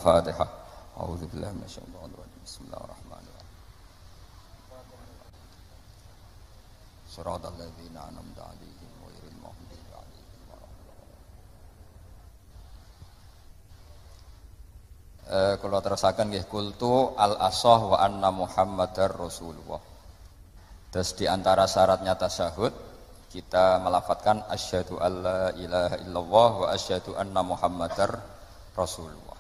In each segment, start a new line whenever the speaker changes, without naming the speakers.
Al-Fatihah. A'udzubillahi minasyaitonir rajim. Bismillahirrahmanirrahim. Shiratal ladzina an'amta 'alaihim ghairil maghdubi 'alaihim waladdallin. Kula terusaken nggih kultu al-ashah wa anna Muhammadar Rasulullah. Terus di antara syaratnya tasyahud kita melafadzkan asyhadu alla ilaha illallah wa asyhadu anna Muhammadar Rasulullah.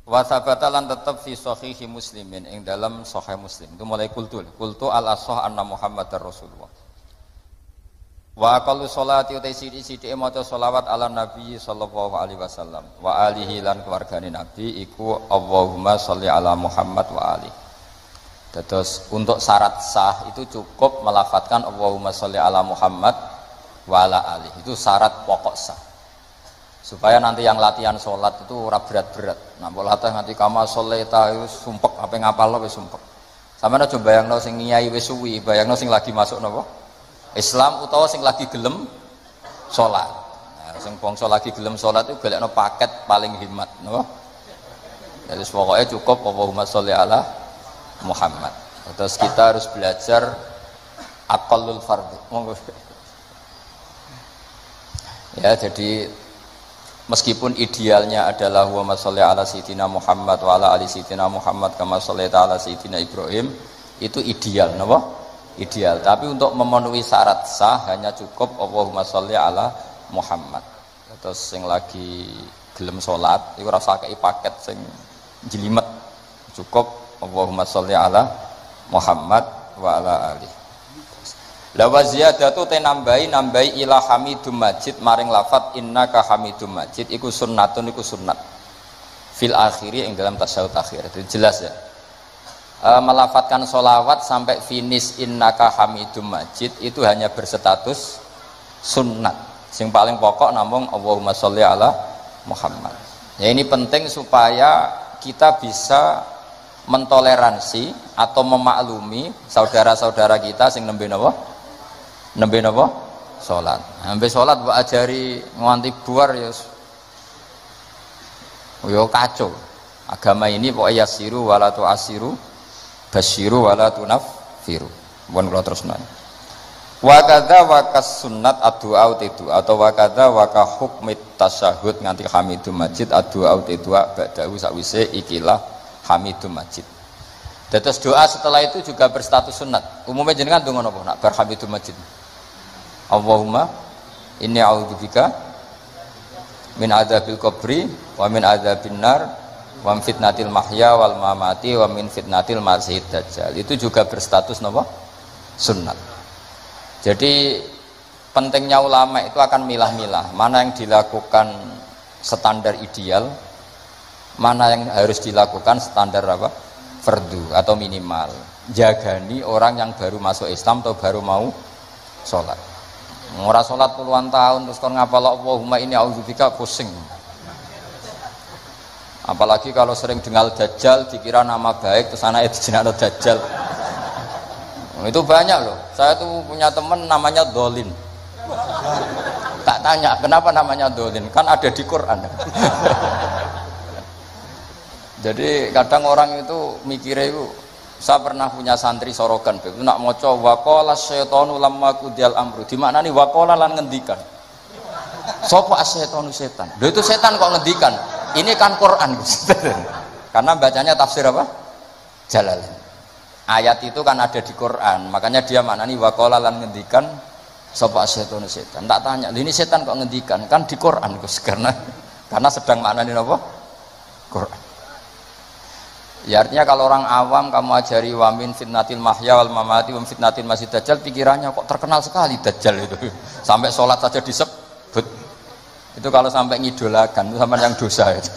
Wa sabata lan tetep fi sahihi Muslimin ing dalam sahih Muslim. Itu mulai kultu al-ashah anna Muhammadar Rasulullah. Wa aqallu sholati utai sithik-sithike maca sholawat ala Nabi sallallahu alaihi wasallam wa alihi lan keluargane Nabi iku Allahumma sholli ala Muhammad wa alihi. Terus untuk syarat sah itu cukup melafadzkan Allahumma sholli ala Muhammad wa ala alihi. Itu syarat pokok sah. Supaya nanti yang latihan sholat itu ora berat-berat. Nah, mbok latih nganti kama sholeta itu sumpek ape ngapalno wis sumpek. Sampeyan aja bayangno sing ngiyai wis suwi, bayangno sing lagi masuk napa? Islam utawa sing lagi gelem sholat. Nah, sing bangsa lagi gelem sholat itu golekno paket paling hemat, napa? Jadi pokoknya cukup Allahumma sholli ala Muhammad. Terus kita harus belajar aqallul fardhi. Monggo. Ya, jadi meskipun idealnya adalah wa sholli ala sayyidina Muhammad wa ala ali sayyidina Muhammad kama shallaita ala sayyidina Ibrahim, itu ideal, napa? Ideal. Tapi untuk memenuhi syarat sah hanya cukup Allahumma sholli ala Muhammad. Terus sing lagi gelem salat iku rasa kei paket sing jelimet. Cukup Allahumma sholli ala Muhammad wa ala alihi. La wa ziyadatu te nambahi ila hamidum majid maring lafat innaka hamidum majid iku sunnatun iku sunnat fil akhiri ing dalam tasyahud akhir. Itu jelas ya. Melafatkan sholawat sampai finish innaka hamidum majid itu hanya berstatus sunnat. Sing paling pokok namung Allahumma sholli ala Muhammad. Ya, ini penting supaya kita bisa mentoleransi atau memaklumi saudara-saudara kita sing nembe napa? Nembe napa? Salat. Nembe salat mbok ajari nganti buar ya. Yo kacau. Agama ini pokoknya yasiru wala tu'asiru, basyiru wala tunaffiru. Mun kula terusno. Wa kadza wa kas sunnat addu'a tidu atau wa kadza wa ka hukmit tasyahud nganti hamidum majid addu'a tidu ba'dahu sakwise ikilah Hamidum Majid. Terus doa setelah itu juga berstatus sunat. Umumnya jenengan donga napa nak bar Hamidum Majid? Allahumma inni a'udzubika min adzabil qabri wa min adzabin nar wa min fitnatil mahya wal mamati wa min fitnatil masiihid dajjal. Itu juga berstatus napa? Sunat. Jadi pentingnya ulama itu akan milah-milah mana yang dilakukan standar ideal, mana yang harus dilakukan standar apa? Fardu atau minimal. Jagani orang yang baru masuk Islam atau baru mau sholat. Ora sholat puluhan tahun terus kon ngapal Allahumma inni a'udzubika pusing. Apalagi kalau sering dengar Dajjal dikira nama baik terus anaknya dijenakno Dajjal. Itu banyak loh. Saya tuh punya teman namanya Dolin. Tak tanya kenapa namanya Dolin, kan ada di Quran. Jadi kadang orang itu mikirnya itu, saya pernah punya santri sorogan, itu nak maca waqala syaitanu lamma qudiyal amru. Di mana nih waqala lan ngendikan. Sapa asyaitanu setan? Lho itu setan kok ngendikan. Ini kan Quran. Karena bacanya tafsir apa? Jalalain. Ayat itu kan ada di Quran, makanya dia maknani waqala lan ngendikan sapa asyaitanu setan. Tak tanya, ini setan kok ngendikan? Kan di Quran Gus, karena sedang maknani apa? Quran. Ya artinya kalau orang awam kamu ajari wamin fitnatil mahya wal mamati wa fitnatil masih dajjal, pikirannya kok terkenal sekali dajjal itu. Sampai sholat saja disebut. Itu kalau sampai ngidolakan itu sama yang dosa itu.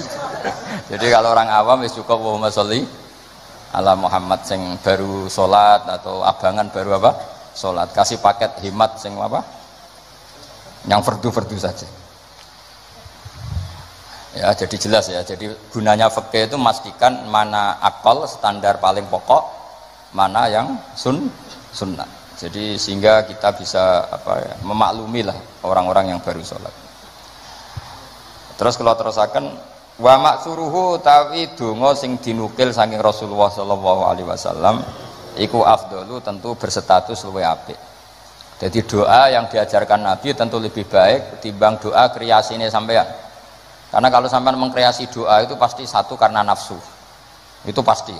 Jadi kalau orang awam wis cukup Allahumma sholli ala Muhammad sing baru sholat atau abangan baru apa? Sholat. Kasih paket hemat sing apa? Yang fardu-fardu saja. Ya, jadi jelas ya. Jadi gunanya fikih itu memastikan mana akal standar paling pokok, mana yang sunnah. Jadi sehingga kita bisa memaklumi lah orang-orang yang baru sholat. Terus kalau terusakan Wa maksuruhu tawi donga sing dinukil saking Rasulullah sallallahu alaihi wasallam iku afdalu tentu berstatus luwih apik. Jadi doa yang diajarkan Nabi tentu lebih baik timbang doa kreasine sampean. Karena kalau sampean mengkreasi doa itu pasti satu karena nafsu. Itu pasti.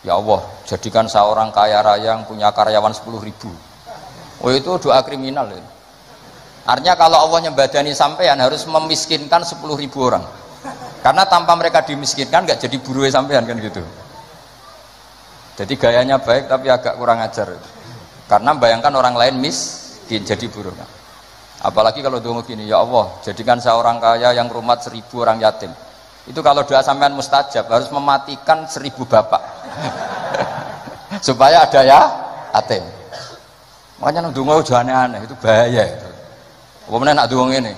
Ya Allah, jadikan seorang kaya raya yang punya karyawan 10.000. Oh itu doa kriminal itu. Artinya kalau Allah nyembadani sampean harus memiskinkan 10.000 orang. Karena tanpa mereka dimiskinkan nggak jadi buruh sampean kan gitu. Jadi gayanya baik tapi agak kurang ajar. Karena bayangkan orang lain miskin jadi buruh. Apalagi kalau doa gini, ya Allah jadikan seorang kaya yang rumat 1.000 orang yatim. Itu kalau doa sampean mustajab harus mematikan 1.000 bapak supaya ada ya yatim. Makanya donga aja aneh-aneh itu bahaya itu. Apa meneh nak donga ngene.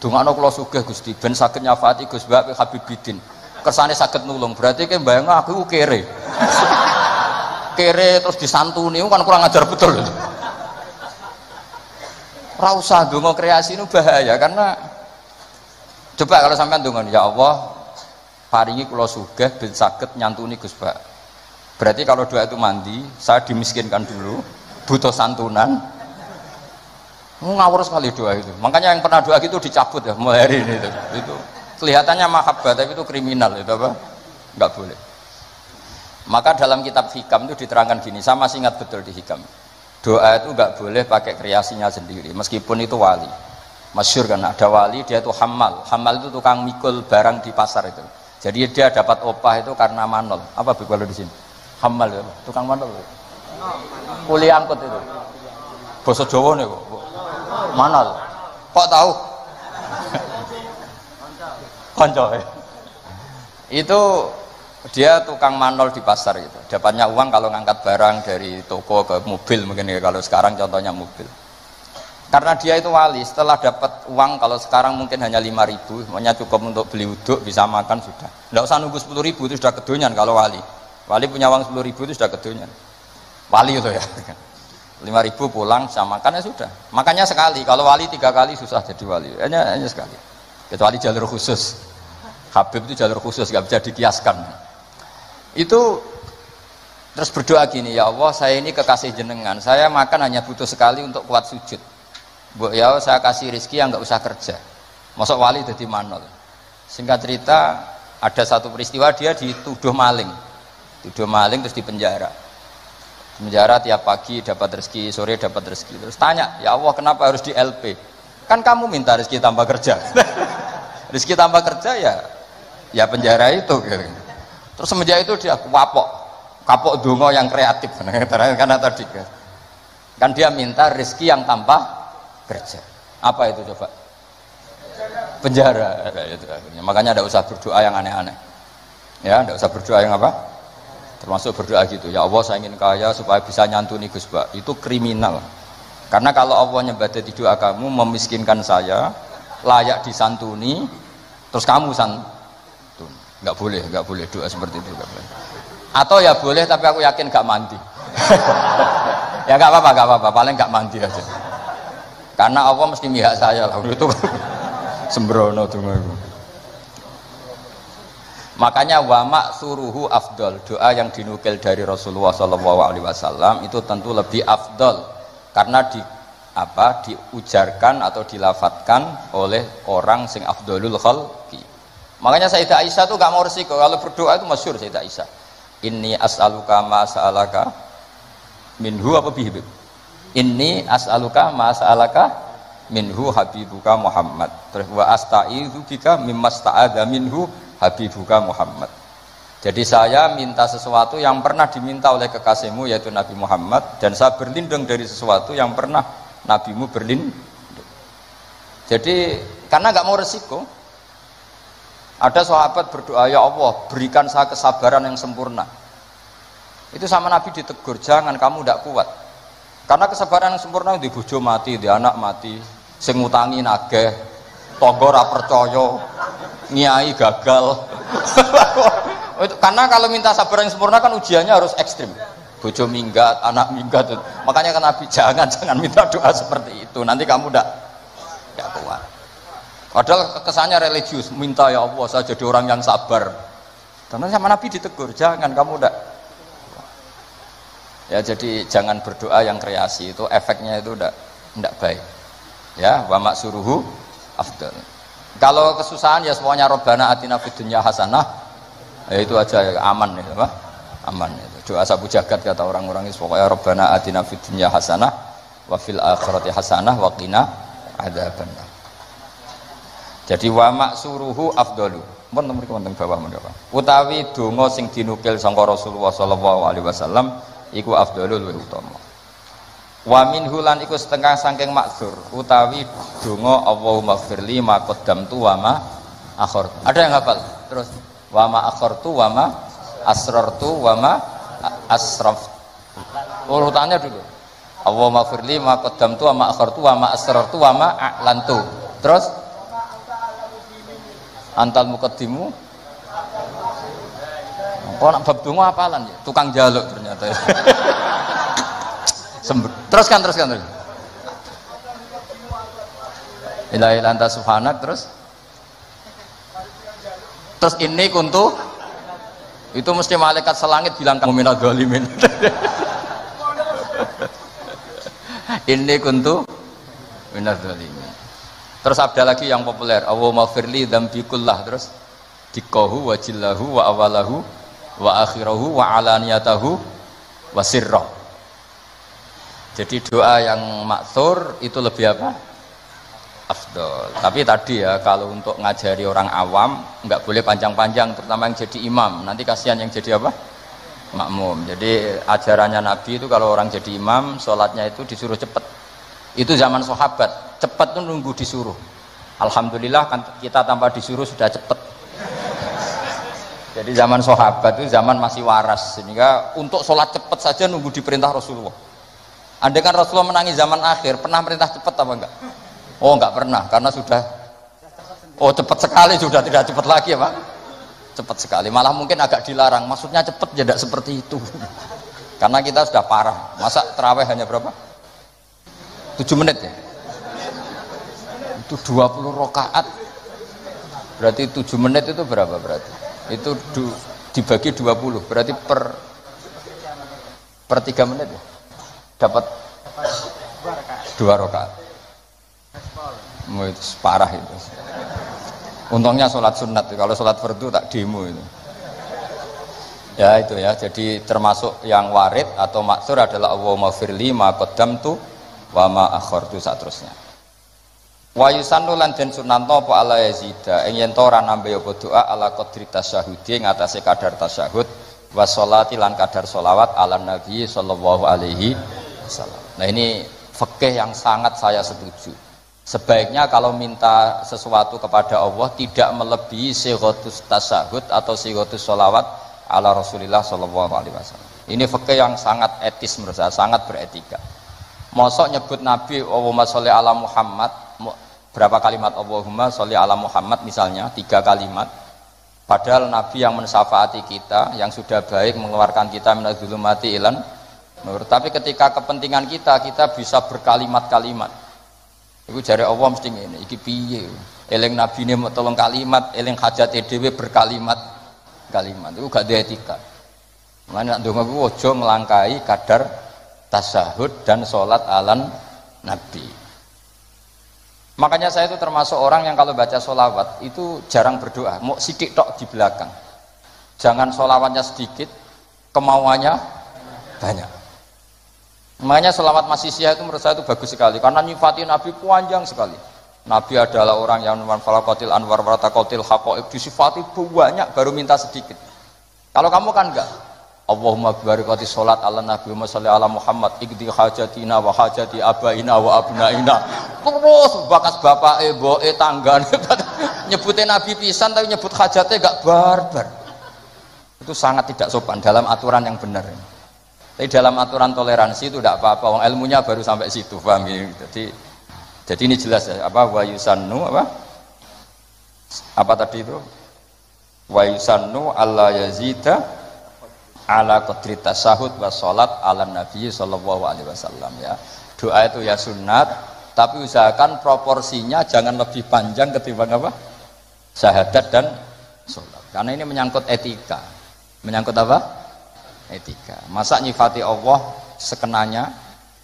Dongakno kula sugih Gusti ben saged nyafaati Gus Mbak Habibidin. Kersane saged nulung. Berarti ki mbayangno aku kere. Kere terus disantuni kan kurang ajar betul. Ora usah donga kreasi itu bahaya karena coba kalau sampean donga ya Allah paringi kula sugih ben saged nyantuni Gus Mbak. Berarti kalau doa itu mandi, saya dimiskinkan dulu, butuh santunan. Ngawur sekali doa itu. Makanya yang pernah doa gitu dicabut ya mulai hari ini itu kelihatannya mahabbah tapi itu kriminal itu apa? Enggak boleh. Maka dalam kitab Hikam itu diterangkan gini, saya masih ingat betul di Hikam. Doa itu enggak boleh pakai kreasinya sendiri meskipun itu wali. Masyhur kan ada wali dia itu hamal. Hamal itu tukang mikul barang di pasar itu. Jadi dia dapat opah itu karena manol. Apa Bu kalau di sini? Hamal itu, tukang manol. Kuli angkut itu. Basa Jawa nih kok. Manol. Kok tahu? Konco. Itu dia tukang manol di pasar gitu. Dapatnya uang kalau ngangkat barang dari toko ke mobil mungkin ya kalau sekarang contohnya mobil. Karena dia itu wali, setelah dapat uang kalau sekarang mungkin hanya 5.000, makanya cukup untuk beli uduk, bisa makan sudah. Enggak usah nunggu 10.000 itu sudah kedonyan kalau wali. Wali punya uang 10.000 itu sudah kedonyan. Wali itu ya. 5.000 pulang bisa makan ya sudah. Makanya sekali, kalau wali 3 kali susah jadi wali. Hanya sekali. Kecuali jalur khusus. Habib itu jalur khusus, nggak bisa dikiaskan. Itu terus berdoa gini, ya Allah saya ini kekasih jenengan, saya makan hanya butuh sekali untuk kuat sujud. Bu ya saya kasih rezeki yang nggak usah kerja. Masuk wali jadi manol. Singkat cerita ada satu peristiwa dia dituduh maling. Tuduh maling terus dipenjara. Penjara tiap pagi dapat rezeki, sore dapat rezeki. Terus tanya, ya Allah kenapa harus di LP? Kan kamu minta rezeki tambah kerja. Rezeki tambah kerja ya penjara itu. Terus semenjak itu dia kapok donga yang kreatif. Karena tadi kan dia minta rezeki yang tanpa kerja. Apa itu coba? Penjara. Itu akhirnya. Makanya tidak usah berdoa yang aneh-aneh. Ya, tidak usah berdoa yang apa? Termasuk berdoa gitu. Ya Allah saya ingin kaya supaya bisa nyantuni Gus Bak. Itu kriminal. Karena kalau Allah nyebadati doa kamu memiskinkan saya, layak disantuni, terus kamu santun. Enggak boleh doa seperti itu, enggak boleh. Atau ya boleh tapi aku yakin enggak mandi. Ya enggak apa-apa, paling enggak mandi aja. Karena Allah mesti mihak saya lah itu sembrono donga itu. Makanya wa maksuruhu afdal, doa yang dinukil dari Rasulullah SAW itu tentu lebih afdal karena diujarkan atau dilafatkan oleh orang sing afdalul khalqi. Makanya Sayyidah Aisyah tuh gak mau resiko kalau berdoa itu masyhur Sayyidah Aisyah. Inni as'aluka ma sa'alaka minhu apa bihibib. Inni as'aluka ma sa'alaka minhu habibuka Muhammad. Terus wa asta'idzu bika mimma sta'adza minhu habibuka Muhammad. Jadi saya minta sesuatu yang pernah diminta oleh kekasihmu yaitu Nabi Muhammad dan saya berlindung dari sesuatu yang pernah nabimu berlindung. Jadi karena nggak mau resiko. Ada sahabat berdoa, ya Allah berikan saya kesabaran yang sempurna. Itu sama Nabi ditegur, jangan kamu tidak kuat. Karena kesabaran yang sempurna di bojo mati, di anak mati, sing ngutangi nageh, tangga ora percaya, nyai gagal. Karena kalau minta sabar yang sempurna kan ujiannya harus ekstrim. Bojo minggat, anak minggat. Makanya kan Nabi jangan minta doa seperti itu. Nanti kamu tidak kuat. Padahal kesannya religius, minta ya Allah saya jadi orang yang sabar. Karena sama Nabi ditegur, jangan kamu ndak. Ya jadi jangan berdoa yang kreasi, itu efeknya itu ndak baik. Ya, wa maksuruhu afdal. Kalau kesusahan ya semuanya Rabbana atina fid dunya hasanah. Ya itu aja aman itu, apa? Aman itu. Doa sabu jagat kata orang-orang itu pokoknya Rabbana atina fid dunya hasanah wa fil akhirati hasanah wa qina adzabannar. Jadi wa maksuruhu afdalu. Mun mriki wonten bawah menika. Utawi donga sing dinukil sangka Rasulullah sallallahu alaihi wasallam iku afdalul luwih utama. Wa minhu lan iku setengah saking maksur utawi donga Allahumma firli ma qaddamtu wa ma akhartu. Ada yang hafal? Terus wa ma akhartu wa ma asrartu wa ma asraf. Urutannya dulu. Allahumma firli ma qaddamtu wa ma akhartu wa ma asrartu wa ma a'lantu. Terus antal muqaddimu kok nak bab donga apalan ya tukang jaluk ternyata ya. teruskan ilahi anta subhanak terus ini kuntu itu mesti malaikat selangit bilang kamu minadz zalimin. Ini kuntu minadz zalimin. Terus ada lagi yang populer, Allahumma firli dzambi kullah, terus dikahu wa jillahu wa awalahu wa akhirahu wa alaniyatahu wa sirrah. Jadi doa yang maksur itu lebih apa? Afdol. Tapi tadi ya kalau untuk ngajari orang awam nggak boleh panjang-panjang, terutama yang jadi imam. Nanti kasihan yang jadi apa? Makmum. Jadi ajarannya Nabi itu kalau orang jadi imam, sholatnya itu disuruh cepat. Itu zaman sahabat, cepat tuh nunggu disuruh. Alhamdulillah kan kita tanpa disuruh sudah cepat. Jadi zaman sahabat itu zaman masih waras, sehingga untuk sholat cepat saja nunggu diperintah Rasulullah. Andai kan Rasulullah menangi zaman akhir, pernah perintah cepat apa enggak? Oh enggak pernah, karena sudah cepat sekali, sudah tidak cepat lagi ya Pak. Cepat sekali, malah mungkin agak dilarang. Maksudnya cepat ya tidak seperti itu. Karena kita sudah parah. Masa terawih hanya berapa? 7 menit ya? Itu 20 rakaat. Berarti 7 menit itu berapa berarti? Itu dibagi 20, berarti per 3 menit ya? Dapat 2 rakaat. Itu parah itu. Untungnya sholat sunat, kalau sholat fardu tak demo itu. Ya itu ya, jadi termasuk yang warid atau maksur adalah Allahumma firli ma qaddamtu wa ma akhartu saterusnya. Wa yusannu lan den sunanto apa ala yazida ing yen to ora nambe apa doa ala qadri tasyahudi ngatasé kadar tasyahud wa sholati lan kadar sholawat ala nabi sallallahu alaihi wasallam. Nah ini fikih yang sangat saya setuju. Sebaiknya kalau minta sesuatu kepada Allah tidak melebihi sighatus tasyahud atau sighatus sholawat ala Rasulillah sallallahu alaihi wasallam. Ini fikih yang sangat etis menurut saya, sangat beretika. Mosok nyebut Nabi Allahumma sholli ala Muhammad, berapa kalimat Allahumma sholli ala Muhammad misalnya 3 kalimat, padahal Nabi yang mensyafaati kita, yang sudah baik mengeluarkan kita minadz zulumati ilan nur. Tapi ketika kepentingan kita bisa berkalimat-kalimat. Iku jare Allah mesti ngene, iki piye? Eling nabine mau tolong kalimat, eling hajate dhewe berkalimat-kalimat. Iku gak ada etika. Mana nak ndonga ku aja nglangkai kadar tasyahud dan sholat alan Nabi. Makanya saya itu termasuk orang yang kalau baca sholawat itu jarang berdoa, mau sidik tok di belakang. Jangan sholawatnya sedikit, kemauannya banyak. Makanya sholawat masisiyah itu menurut saya itu bagus sekali, karena nyifati Nabi panjang sekali. Nabi adalah orang yang manfalakotil anwar waratakotil haqoib, disifati banyak baru minta sedikit. Kalau kamu kan enggak. Allahumma barakati sholat ala nabi wa salli ala Muhammad ikdi hajatina wa hajati abaina wa abnaina. Terus bakas bapak boe tangga nyebutin nabi pisan tapi nyebut hajatnya gak barbar. Itu sangat tidak sopan dalam aturan yang benar. Tapi dalam aturan toleransi itu tidak apa-apa, ilmunya baru sampai situ, paham ya? Jadi ini jelas ya, apa wa yusannu apa tadi itu? Wa yusannu alla yazida ala qadri tasyahud wa sholat ala nabi sallallahu alaihi wasallam ya. Doa itu ya sunat Tapi usahakan proporsinya jangan lebih panjang ketimbang apa? Syahadat dan sholat. Karena ini menyangkut etika. Menyangkut apa? Etika. Masa nyifati Allah sekenanya,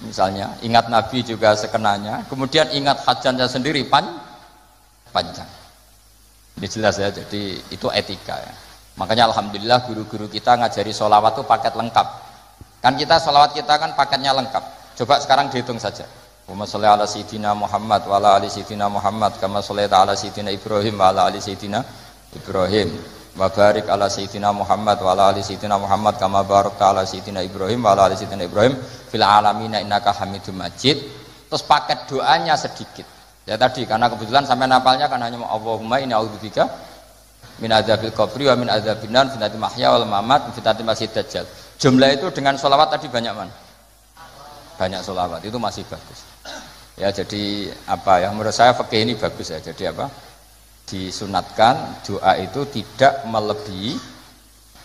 misalnya ingat Nabi juga sekenanya, kemudian ingat hajatnya sendiri panjang. Ini jelas ya, jadi itu etika ya. Makanya alhamdulillah guru-guru kita ngajari sholawat itu paket lengkap. Kan kita sholawat kita kan paketnya lengkap. Coba sekarang dihitung saja. Allahumma sholli ala sayyidina Muhammad wa ala ali sayyidina Muhammad kama shallaita ala sayyidina Ibrahim wa ala ali sayyidina Ibrahim wa barik ala sayyidina Muhammad wa ala ali sayyidina Muhammad kama barakta ala sayyidina Ibrahim wa ala ali sayyidina Ibrahim fil alamin innaka Hamidum Majid. Terus paket doanya sedikit. Ya tadi karena kebetulan sampai napalnya kan hanya Allahumma inni a'udzubika min adzabil qabri wa min adzabin nar fitnatil mahya wal mamat fitnatil masiihid dajjal. Jumlah itu dengan sholawat tadi banyak mana? Banyak sholawat itu masih bagus. Ya jadi apa ya menurut saya fikih ini bagus ya. Jadi apa? Disunatkan doa itu tidak melebihi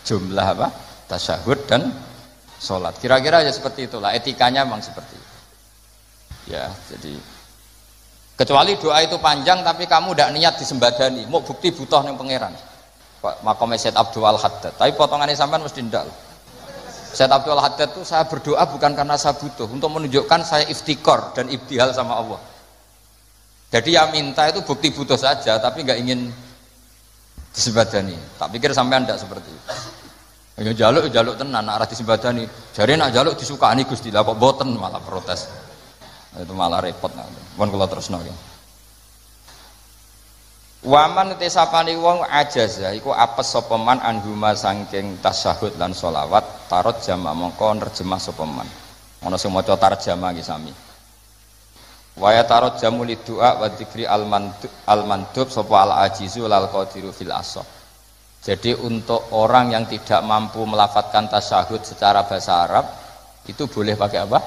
jumlah apa? Tasyahud dan sholat. Kira-kira ya seperti itulah etikanya memang seperti itu. Ya jadi kecuali doa itu panjang tapi kamu tidak niat disembadani, mau bukti butuh ning pangeran. Makom Sayyid Abdul Haddad. Tapi potongannya sampean mesti ndak. Sayyid Abdul Haddad itu saya berdoa bukan karena saya butuh, untuk menunjukkan saya iftikor dan ibtihal sama Allah. Jadi yang minta itu bukti butuh saja, tapi nggak ingin disembadani. Tak pikir sampean ndak seperti itu. Ya jaluk tenan, nak arah disembadani. Jare nak jaluk disukani Gusti, lah kok boten malah protes. Itu malah repot. Mohon kula terusno ya. Waman tesapani wong ajaza iku apes sapa man anhuma saking tasyahud lan sholawat tarot jama mongko nerjemah sapa man. Ana sing maca tarjamah iki sami. Waya tarot jamu lidua wa dzikri al mandub sapa al ajizu lal qadiru fil asah. Jadi untuk orang yang tidak mampu melafadzkan tasyahud secara bahasa Arab itu boleh pakai apa?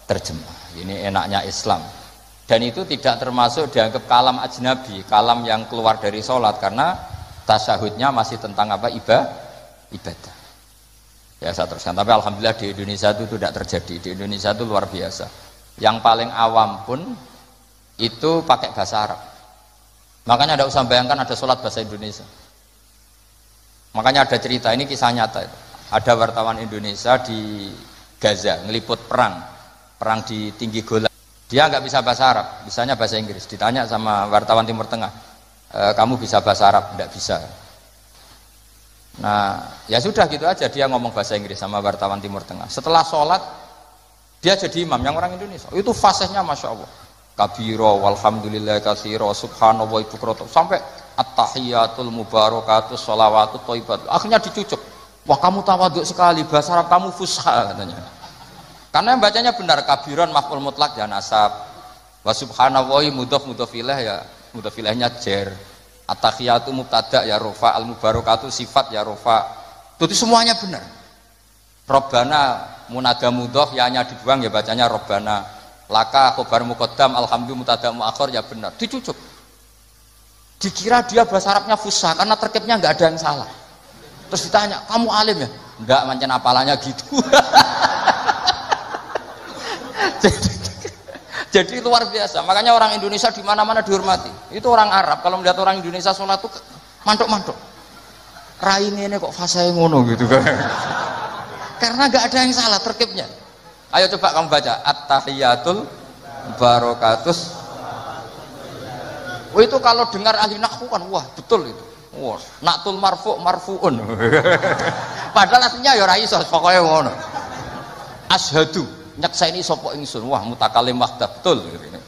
Terjemah. Ini enaknya Islam. Dan itu tidak termasuk dianggap kalam ajnabi, kalam yang keluar dari sholat karena tasyahudnya masih tentang apa? Ibadah. Ya saya teruskan. Tapi alhamdulillah di Indonesia itu tidak terjadi. Di Indonesia itu luar biasa. Yang paling awam pun itu pakai bahasa Arab. Makanya tidak usah bayangkan ada sholat bahasa Indonesia. Makanya ada cerita, ini kisah nyata itu. Ada wartawan Indonesia di Gaza ngeliput perang di tinggi Golan. Dia nggak bisa bahasa Arab, bisanya bahasa Inggris. Ditanya sama wartawan Timur Tengah, kamu bisa bahasa Arab? Nggak bisa. Nah, ya sudah gitu aja dia ngomong bahasa Inggris sama wartawan Timur Tengah. Setelah sholat, dia jadi imam yang orang Indonesia. Itu fasihnya masya Allah. Kabiro, walhamdulillah katsiro, subhanallah ibu kroto, sampai at-tahiyatul mubarakatus sholawatut thayyibat. Akhirnya dicucuk. Wah kamu tawaduk sekali, bahasa Arab kamu fusha katanya. Karena yang bacanya benar, kabiron maf'ul mutlak ya nasab, wa subhanallahi mudhof ilaih ya mudhof ilaihnya jer, at-tahiyatu mubtada ya rofa, al mubarakatu sifat ya rofa. Itu semuanya benar. Robbana munada mudhof ya hanya dibuang ya bacanya robbana. Laka khobar muqaddam alhamdulillah mubtada muakhir ya benar. Dicucuk. Dikira dia bahasa Arabnya fusha karena terkibnya enggak ada yang salah. Terus ditanya, "Kamu alim ya?" "Enggak, mancen apalannya gitu." Jadi luar biasa. Makanya orang Indonesia di mana-mana dihormati. Itu orang Arab kalau melihat orang Indonesia sholat tuh mantuk-mantuk. Raine ini kok fasih ngono gitu kan. Karena nggak ada yang salah terkibnya. Ayo coba kamu baca at-tahiyatul barakatus. Itu kalau dengar ahli nahwu kan wah betul itu. Wah, naktul marfu'un. Padahal artinya ya ora iso pokoke ngono. Asyhadu nyakseni sapa ingsun, wah mutakalim wahdah betul gitu.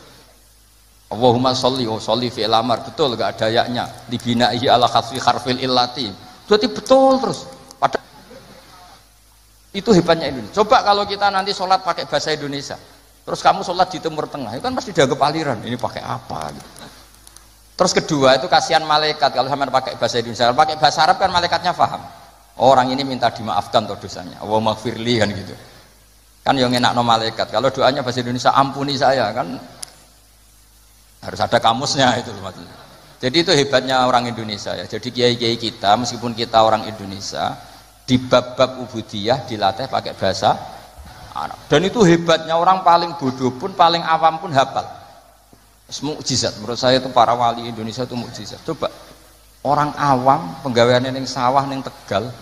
Allahumma sholli wa sholli fi al-amr betul enggak ada yaknya dibinahi ala khaffi harfil illati. Berarti betul terus. Padahal itu hebatnya Indonesia. Coba kalau kita nanti sholat pakai bahasa Indonesia. Terus kamu sholat di Timur Tengah, itu kan pasti dianggap aliran. Ini pakai apa gitu. Terus kedua itu kasihan malaikat kalau sampai pakai bahasa Indonesia. Kalau pakai bahasa Arab kan malaikatnya paham. Orang ini minta dimaafkan tuh dosanya. Allahumma gfirli kan gitu. Kan yang enak no malaikat. Kalau doanya bahasa Indonesia ampuni saya kan harus ada kamusnya itu maksudnya. Jadi itu hebatnya orang Indonesia ya. Jadi kiai-kiai kita meskipun kita orang Indonesia di bab-bab ubudiyah dilatih pakai bahasa Arab. Dan itu hebatnya orang paling bodoh pun paling awam pun hafal. Mukjizat menurut saya itu para wali Indonesia itu mukjizat. Coba orang awam penggaweane ning sawah ning Tegal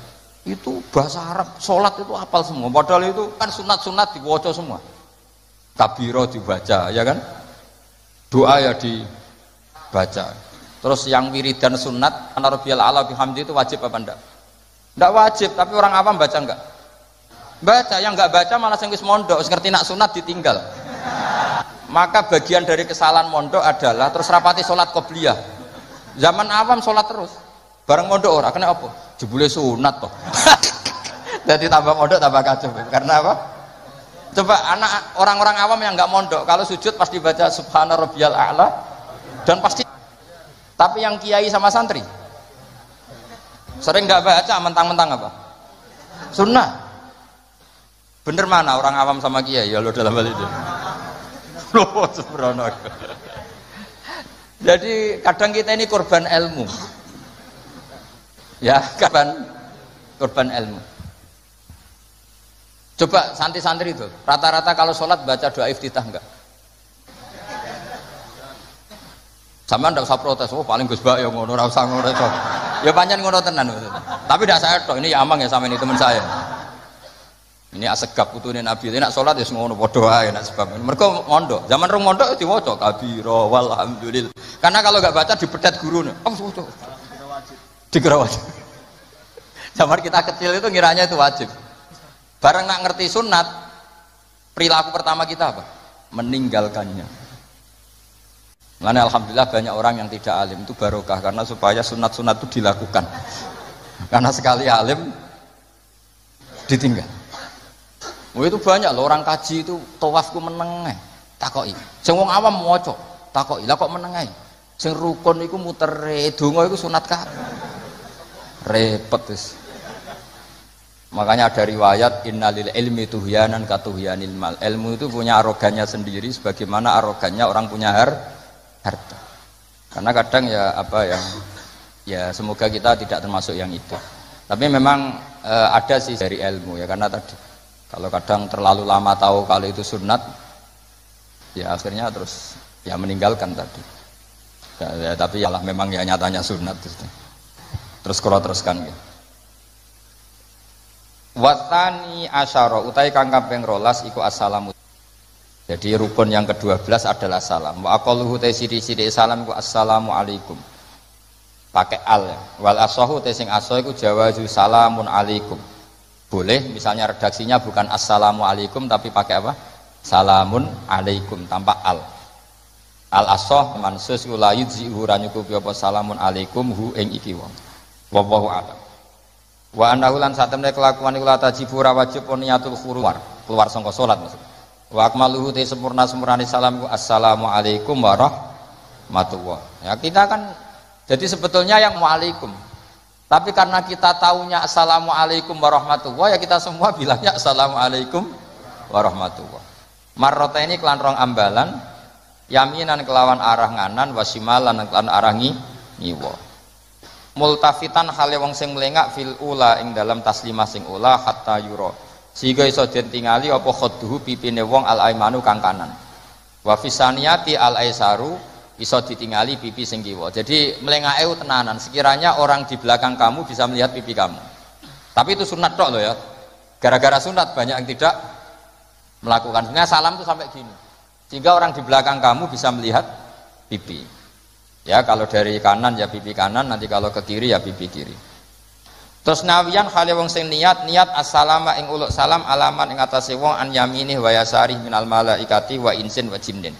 itu bahasa Arab, sholat itu hafal semua. Padahal itu kan sunat-sunat dibaca semua. Kabiro dibaca, ya kan? Doa ya dibaca. Terus yang wiridan sunat, ana rabbiyal a'la bihamdi itu wajib apa enggak? Enggak wajib, tapi orang awam baca enggak? Baca, yang enggak baca malah sing wis mondok, wis ngerti nak sunat ditinggal. Maka bagian dari kesalahan mondok adalah terus rapati sholat qobliyah. Zaman awam sholat terus. Bareng mondok ora kena apa? Jebule sunat toh. Jadi tambah mondok tambah kacau. Karena apa? Coba anak orang-orang awam yang enggak mondok kalau sujud pasti baca subhana rabbiyal a'la dan pasti. Tapi yang kiai sama santri sering enggak baca mentang-mentang apa? Sunnah. Bener mana orang awam sama kiai ya lo dalam hal itu? Loh, subhanallah. Jadi kadang kita ini korban ilmu. Ya, korban ilmu. Coba santri-santri itu, rata-rata kalau sholat baca doa iftitah enggak? Sama ndak usah protes, oh paling Gus Bak ya ngono, ora usah ngono to. Ya pancen ngono tenan. Tapi ndak saya tok, ini ya amang ya sama ini teman saya. Ini asegap putune Nabi, nek sholat ya ngono padha wae nek sebab. Mergo mondok, zaman rung mondok diwaca kabira walhamdulillah. Karena kalau enggak baca dipedet gurune. Oh, waca. Dikira wajib. Zaman kita kecil itu ngiranya itu wajib. Bareng nak ngerti sunat, perilaku pertama kita apa? Meninggalkannya. Makanya alhamdulillah banyak orang yang tidak alim itu barokah karena supaya sunat-sunat itu dilakukan. Karena sekali alim ditinggal. Oh itu banyak loh orang kaji itu tawafku menengah takoki. Sing wong awam maca takoki. Lah kok menengah? Sing rukun iku mutere, donga iku sunat kabeh. Repot wis. Makanya ada riwayat innalil ilmi tuhyanan katuhyanil mal. Ilmu itu punya arogannya sendiri sebagaimana arogannya orang punya harta. Karena kadang ya apa ya semoga kita tidak termasuk yang itu. Tapi memang ada sih dari ilmu ya karena tadi kalau kadang terlalu lama tahu kalau itu sunat ya akhirnya terus ya meninggalkan tadi. Ya, tapi ya lah memang ya nyatanya sunat terus kalau teruskan ya. Watani asyara utai kang kaping 12 iku assalamu. Jadi rukun yang ke-12 adalah salam. Wa aqalluhu ta sithik-sithik salam ku assalamu alaikum. Pakai al ya. Wal asahu ta sing asa iku jawazu salamun alaikum. Boleh misalnya redaksinya bukan assalamu alaikum tapi pakai apa? Salamun alaikum tanpa al. Al asah mansus la yudzihu ranyukupi apa salamun alaikum hu ing iki wong. Wallahu a'lam. Wa annahu lan satemene kelakuan iku la tajibu ra wajib niyatul keluar saka salat maksud. Wa akmaluhu te sempurna-sempurnane salam assalamu alaikum warahmatullah. Ya kita kan jadi sebetulnya yang waalaikum. Tapi karena kita taunya assalamu alaikum warahmatullah ya kita semua bilangnya assalamu alaikum warahmatullah. Marrata ini kelan rong ambalan yaminan kelawan arah nganan wasimalan kelan arah ngiwa. Multafitan hale wong sing melengak fil ula ing dalam taslimah sing ula hatta yura sehingga iso den tingali apa khadduhu pipine wong al aimanu kang kanan wa fisaniyati al aisaru iso ditingali pipi sing kiwa. Jadi melengake tenanan sekiranya orang di belakang kamu bisa melihat pipi kamu. Tapi itu sunat tok loh ya. Gara-gara sunat banyak yang tidak melakukan. Sebenarnya salam itu sampai gini. Sehingga orang di belakang kamu bisa melihat pipi. Ya kalau dari kanan ya pipi kanan, nanti kalau ke kiri ya pipi kiri. Terus nawiyan hale wong sing niat assalamu ing uluk salam alaman ing atase wong an yaminih wa yasari minal malaikati wa insin wa jinnin.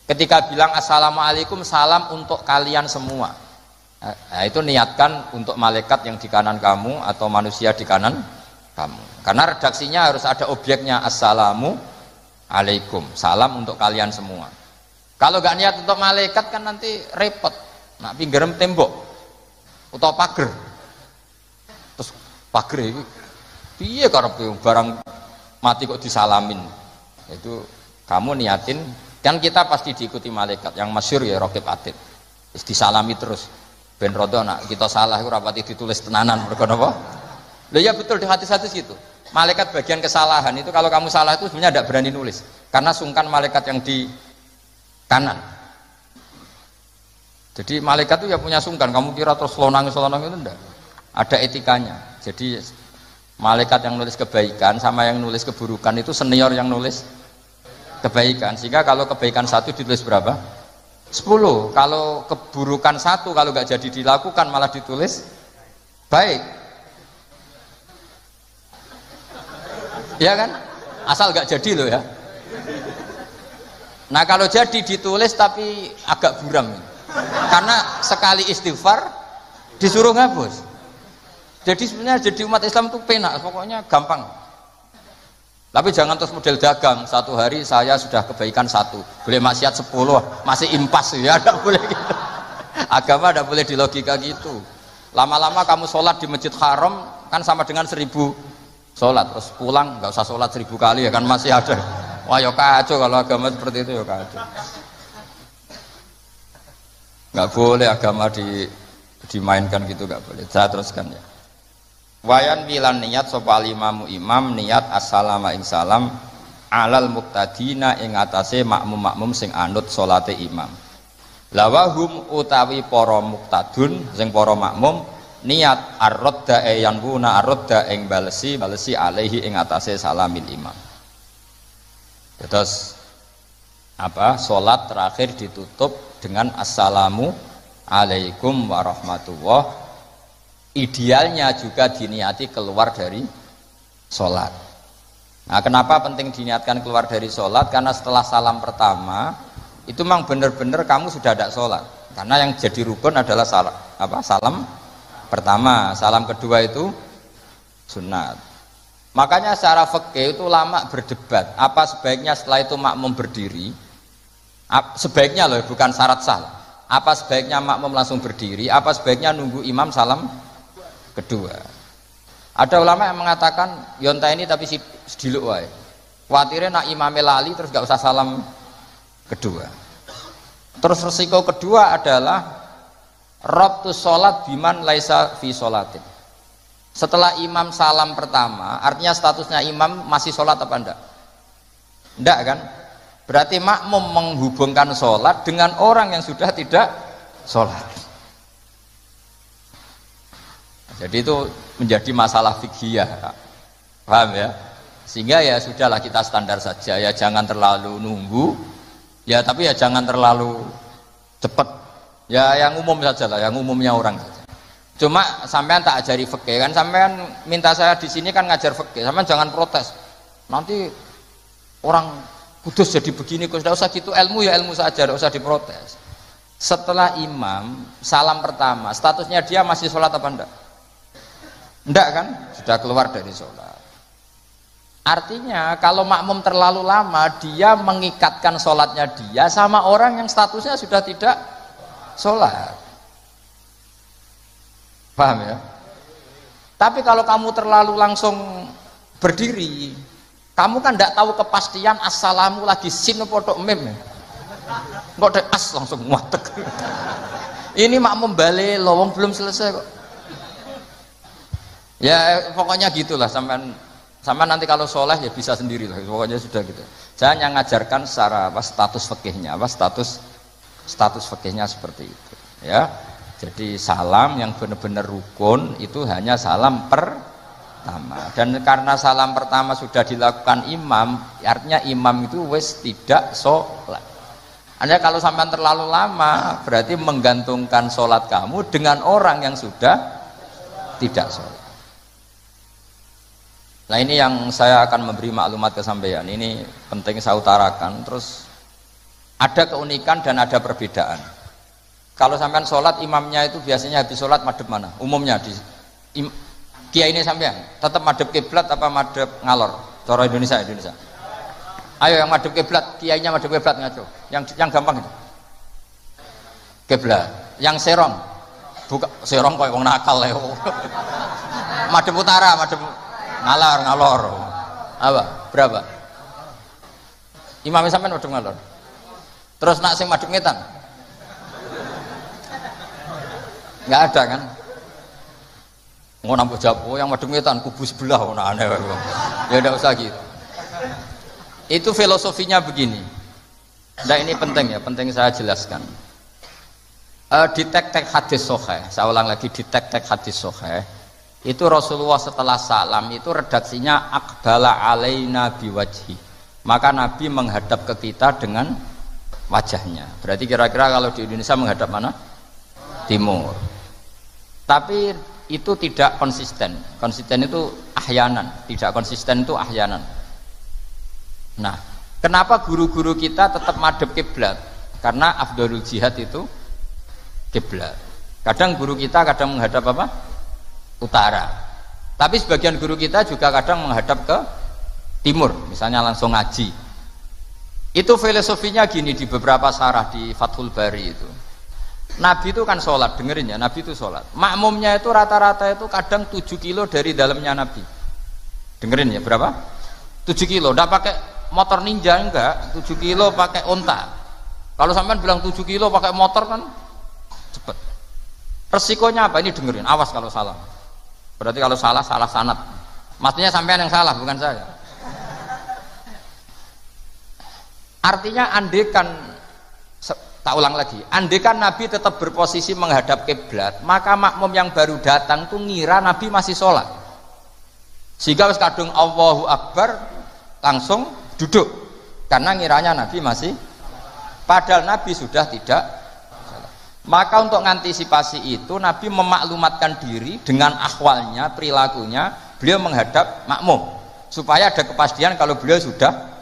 Ketika bilang assalamualaikum salam untuk kalian semua. Nah, itu niatkan untuk malaikat yang di kanan kamu atau manusia di kanan kamu. Karena redaksinya harus ada objeknya assalamu alaikum, salam untuk kalian semua. Kalau gak niat untuk malaikat kan nanti repot. Nak pinggiran tembok atau pagar. Terus pagar itu piye karepe barang mati kok disalamin. Itu kamu niatin kan kita pasti diikuti malaikat. Yang masyhur ya Raqib Atid. Terus disalami terus. Ben rodo nak kita salah iku rapati ditulis tenanan mergo napa? Lha ya betul di hadis-hadis gitu. Malaikat bagian kesalahan itu kalau kamu salah itu sebenarnya tidak berani nulis. Karena sungkan malaikat yang di kanan. Jadi malaikat itu ya punya sungkan. Kamu kira terus lonang itu enggak? Ada etikanya. Jadi malaikat yang nulis kebaikan sama yang nulis keburukan itu senior yang nulis kebaikan. Sehingga kalau kebaikan 1 ditulis berapa? 10. Kalau keburukan 1 kalau nggak jadi dilakukan malah ditulis baik. Ya kan? Asal nggak jadi loh ya. Nah kalau jadi ditulis tapi agak buram. Karena sekali istighfar disuruh ngapus. Jadi sebenarnya jadi umat Islam itu penak, pokoknya gampang. Tapi jangan terus model dagang. 1 hari saya sudah kebaikan 1, boleh maksiat 10, masih impas ya, tidak boleh gitu. Agama tidak boleh di logika gitu. Lama-lama kamu sholat di masjid haram kan sama dengan 1000 sholat, terus pulang nggak usah sholat 1000 kali ya kan masih ada. Wah ya kacau kalau agama seperti itu ya kacau. Nggak boleh agama dimainkan gitu, nggak boleh. Saya teruskan ya. Wayan bilan niat sopal imamu imam niat assalamu ing salam alal muktadina ing atase makmum sing anut salate imam. Lawahum utawi para muktadun sing para makmum niat ar-radda yanbuna ar-radda ing balesi alaihi ing atase salamil imam. Terus apa? Salat terakhir ditutup dengan assalamu alaikum warahmatullah. Idealnya juga diniati keluar dari sholat. Nah kenapa penting diniatkan keluar dari sholat? Karena setelah salam pertama itu memang benar-benar kamu sudah ada sholat. Karena yang jadi rukun adalah salam pertama, salam kedua itu sunat. Makanya secara fikih itu ulama berdebat apa sebaiknya setelah itu makmum berdiri. Sebaiknya loh, bukan syarat sah. Apa sebaiknya makmum langsung berdiri, apa sebaiknya nunggu imam salam kedua. Ada ulama yang mengatakan yonta ini tapi sediluk wae. Kuatirnya nak imame lali terus gak usah salam kedua. Terus resiko kedua adalah rabtus sholat biman laisa fi sholatin. Setelah imam salam pertama, artinya statusnya imam masih sholat apa enggak? Enggak kan? Berarti makmum menghubungkan sholat dengan orang yang sudah tidak sholat. Jadi itu menjadi masalah fikih, paham ya? Sehingga ya sudahlah kita standar saja, ya jangan terlalu nunggu, ya tapi ya jangan terlalu cepat, ya yang umum saja lah, yang umumnya orang saja. Cuma sampean tak ajari fikih kan, sampean minta saya di sini kan ngajar fikih, sampean jangan protes. Nanti orang kudus jadi begini, kok tidak usah gitu, ilmu ya ilmu saja, tidak usah diprotes. Setelah imam salam pertama, statusnya dia masih sholat apa enggak? Enggak kan? Sudah keluar dari sholat. Artinya kalau makmum terlalu lama, dia mengikatkan sholatnya dia sama orang yang statusnya sudah tidak sholat. Paham ya? Tapi kalau kamu terlalu langsung berdiri, kamu kan tidak tahu kepastian assalamu lagi sin podok mem. Kok ada as langsung muatek. Ini makmum balik, lowong belum selesai kok. Ya pokoknya gitulah, sampai nanti kalau soleh ya bisa sendiri lah, pokoknya sudah gitu. Saya hanya ngajarkan secara status fikihnya, status fikihnya seperti itu ya. Jadi salam yang benar-benar rukun itu hanya salam pertama, dan karena salam pertama sudah dilakukan imam, artinya imam itu wis tidak sholat. Anda kalau sampai terlalu lama berarti menggantungkan sholat kamu dengan orang yang sudah tidak sholat. Nah ini yang saya akan memberi maklumat ke sampean, ini penting saya utarakan. Terus ada keunikan dan ada perbedaan. Kalau sampean sholat imamnya itu biasanya habis sholat madhep mana? Umumnya di kiai ini sampean tetap madhep kiblat apa madhep ngalor? Cara Indonesia. Ayo yang madhep kiblat, kiainya madhep kiblat ngaco. Yang gampang itu. Kiblat. Yang serong. Buka serong koyo wong nakal ya. Madhep utara, madhep ngalor. Apa? Berapa? Imam sampean madhep ngalor. Terus nak sing madhep ngetan? Enggak ada kan? Mau nambah jawab, yang madhep ngetan kubu sebelah ngono aneh. Ya udah usah gitu. Itu filosofinya begini. Nah ini penting ya, penting saya jelaskan. Di tek-tek hadis sahih, saya ulang lagi, di tek-tek hadis sahih itu Rasulullah setelah salam itu redaksinya aqbala alaina biwajhi, maka Nabi menghadap ke kita dengan wajahnya. Berarti kira-kira kalau di Indonesia menghadap mana? Timur. Tapi itu tidak konsisten. Konsisten itu ahyanan, tidak konsisten itu ahyanan. Nah, kenapa guru-guru kita tetap madhep kiblat? Karena afdhalul jihad itu kiblat. Kadang guru kita kadang menghadap apa? Utara. Tapi sebagian guru kita juga kadang menghadap ke timur, misalnya langsung ngaji. Itu filosofinya gini di beberapa syarah di Fathul Bari itu. Nabi itu kan sholat, dengerin ya, Nabi itu sholat. Makmumnya itu rata-rata itu kadang 7 kilo dari dalamnya Nabi. Dengerin ya, berapa? 7 kilo, tidak pakai motor ninja enggak, 7 kilo pakai onta. Kalau sampean bilang 7 kilo pakai motor kan cepet. Resikonya apa? Ini dengerin, awas kalau salah. Berarti kalau salah, salah sanad. Maksudnya sampean yang salah, bukan saya. Artinya andekan, tak ulang lagi, andekan Nabi tetap berposisi menghadap kiblat, maka makmum yang baru datang tuh ngira Nabi masih sholat, sehingga wis kadung Allahu Akbar langsung duduk karena ngiranya Nabi masih, padahal Nabi sudah tidak sholat. Maka untuk mengantisipasi itu Nabi memaklumatkan diri dengan akhwalnya, perilakunya, beliau menghadap makmum supaya ada kepastian kalau beliau sudah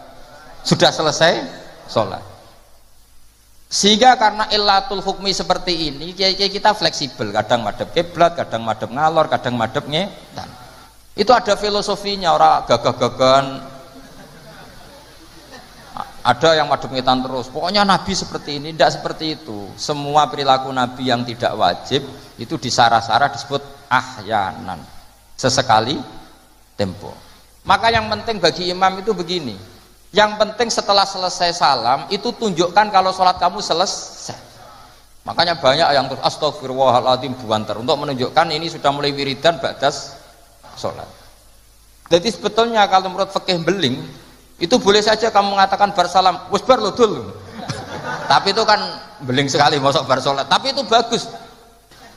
selesai sholat. Sehingga karena illatul hukmi seperti ini, kita fleksibel, kadang madhep kiblat, kadang madhep ngalor, kadang madhep ngetan. Itu ada filosofinya, orang gagah-gagahan. Ada yang madhep ngetan terus. Pokoknya Nabi seperti ini, tidak seperti itu. Semua perilaku Nabi yang tidak wajib itu disarah-sarah disebut ahyanan, sesekali tempo. Maka yang penting bagi imam itu begini. Yang penting setelah selesai salam itu tunjukkan kalau sholat kamu selesai. Makanya banyak yang terus astagfirullahaladzim buanter untuk menunjukkan ini sudah mulai wiridan ba'das sholat. Jadi sebetulnya kalau menurut fikih beling itu boleh saja kamu mengatakan bersalam wis bar ludul. Tapi itu kan beling sekali masuk bar sholat. Tapi itu bagus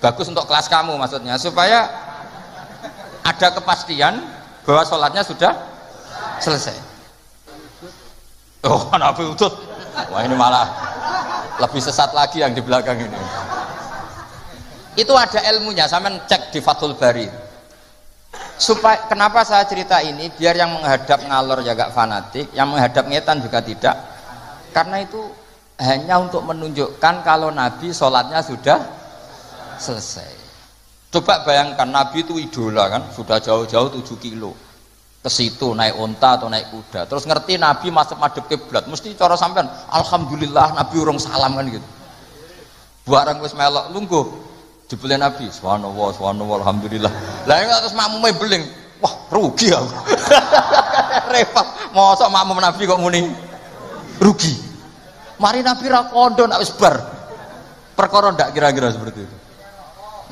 untuk kelas kamu, maksudnya supaya ada kepastian bahwa sholatnya sudah selesai. Oh, Nabi Utut. Wah, ini malah lebih sesat lagi yang di belakang ini. Itu ada ilmunya, sampean cek di Fathul Bari. Supaya kenapa saya cerita ini? Biar yang menghadap ngalor ya gak fanatik, yang menghadap ngetan juga tidak. Karena itu hanya untuk menunjukkan kalau Nabi sholatnya sudah selesai. Coba bayangkan Nabi itu idola kan, sudah jauh-jauh 7 kilo. Ke situ naik unta atau naik kuda, terus ngerti Nabi masuk madhep kiblat, mesti cara sampean alhamdulillah Nabi urung salam kan gitu. Barang wis melok lungguh dibeli Nabi subhanallah alhamdulillah. Lah nek terus makmume beling, wah rugi aku. Repot, mosok makmum Nabi kok muni rugi. Mari Nabi ra kondo nek wis bar. Perkara ndak kira-kira seperti itu.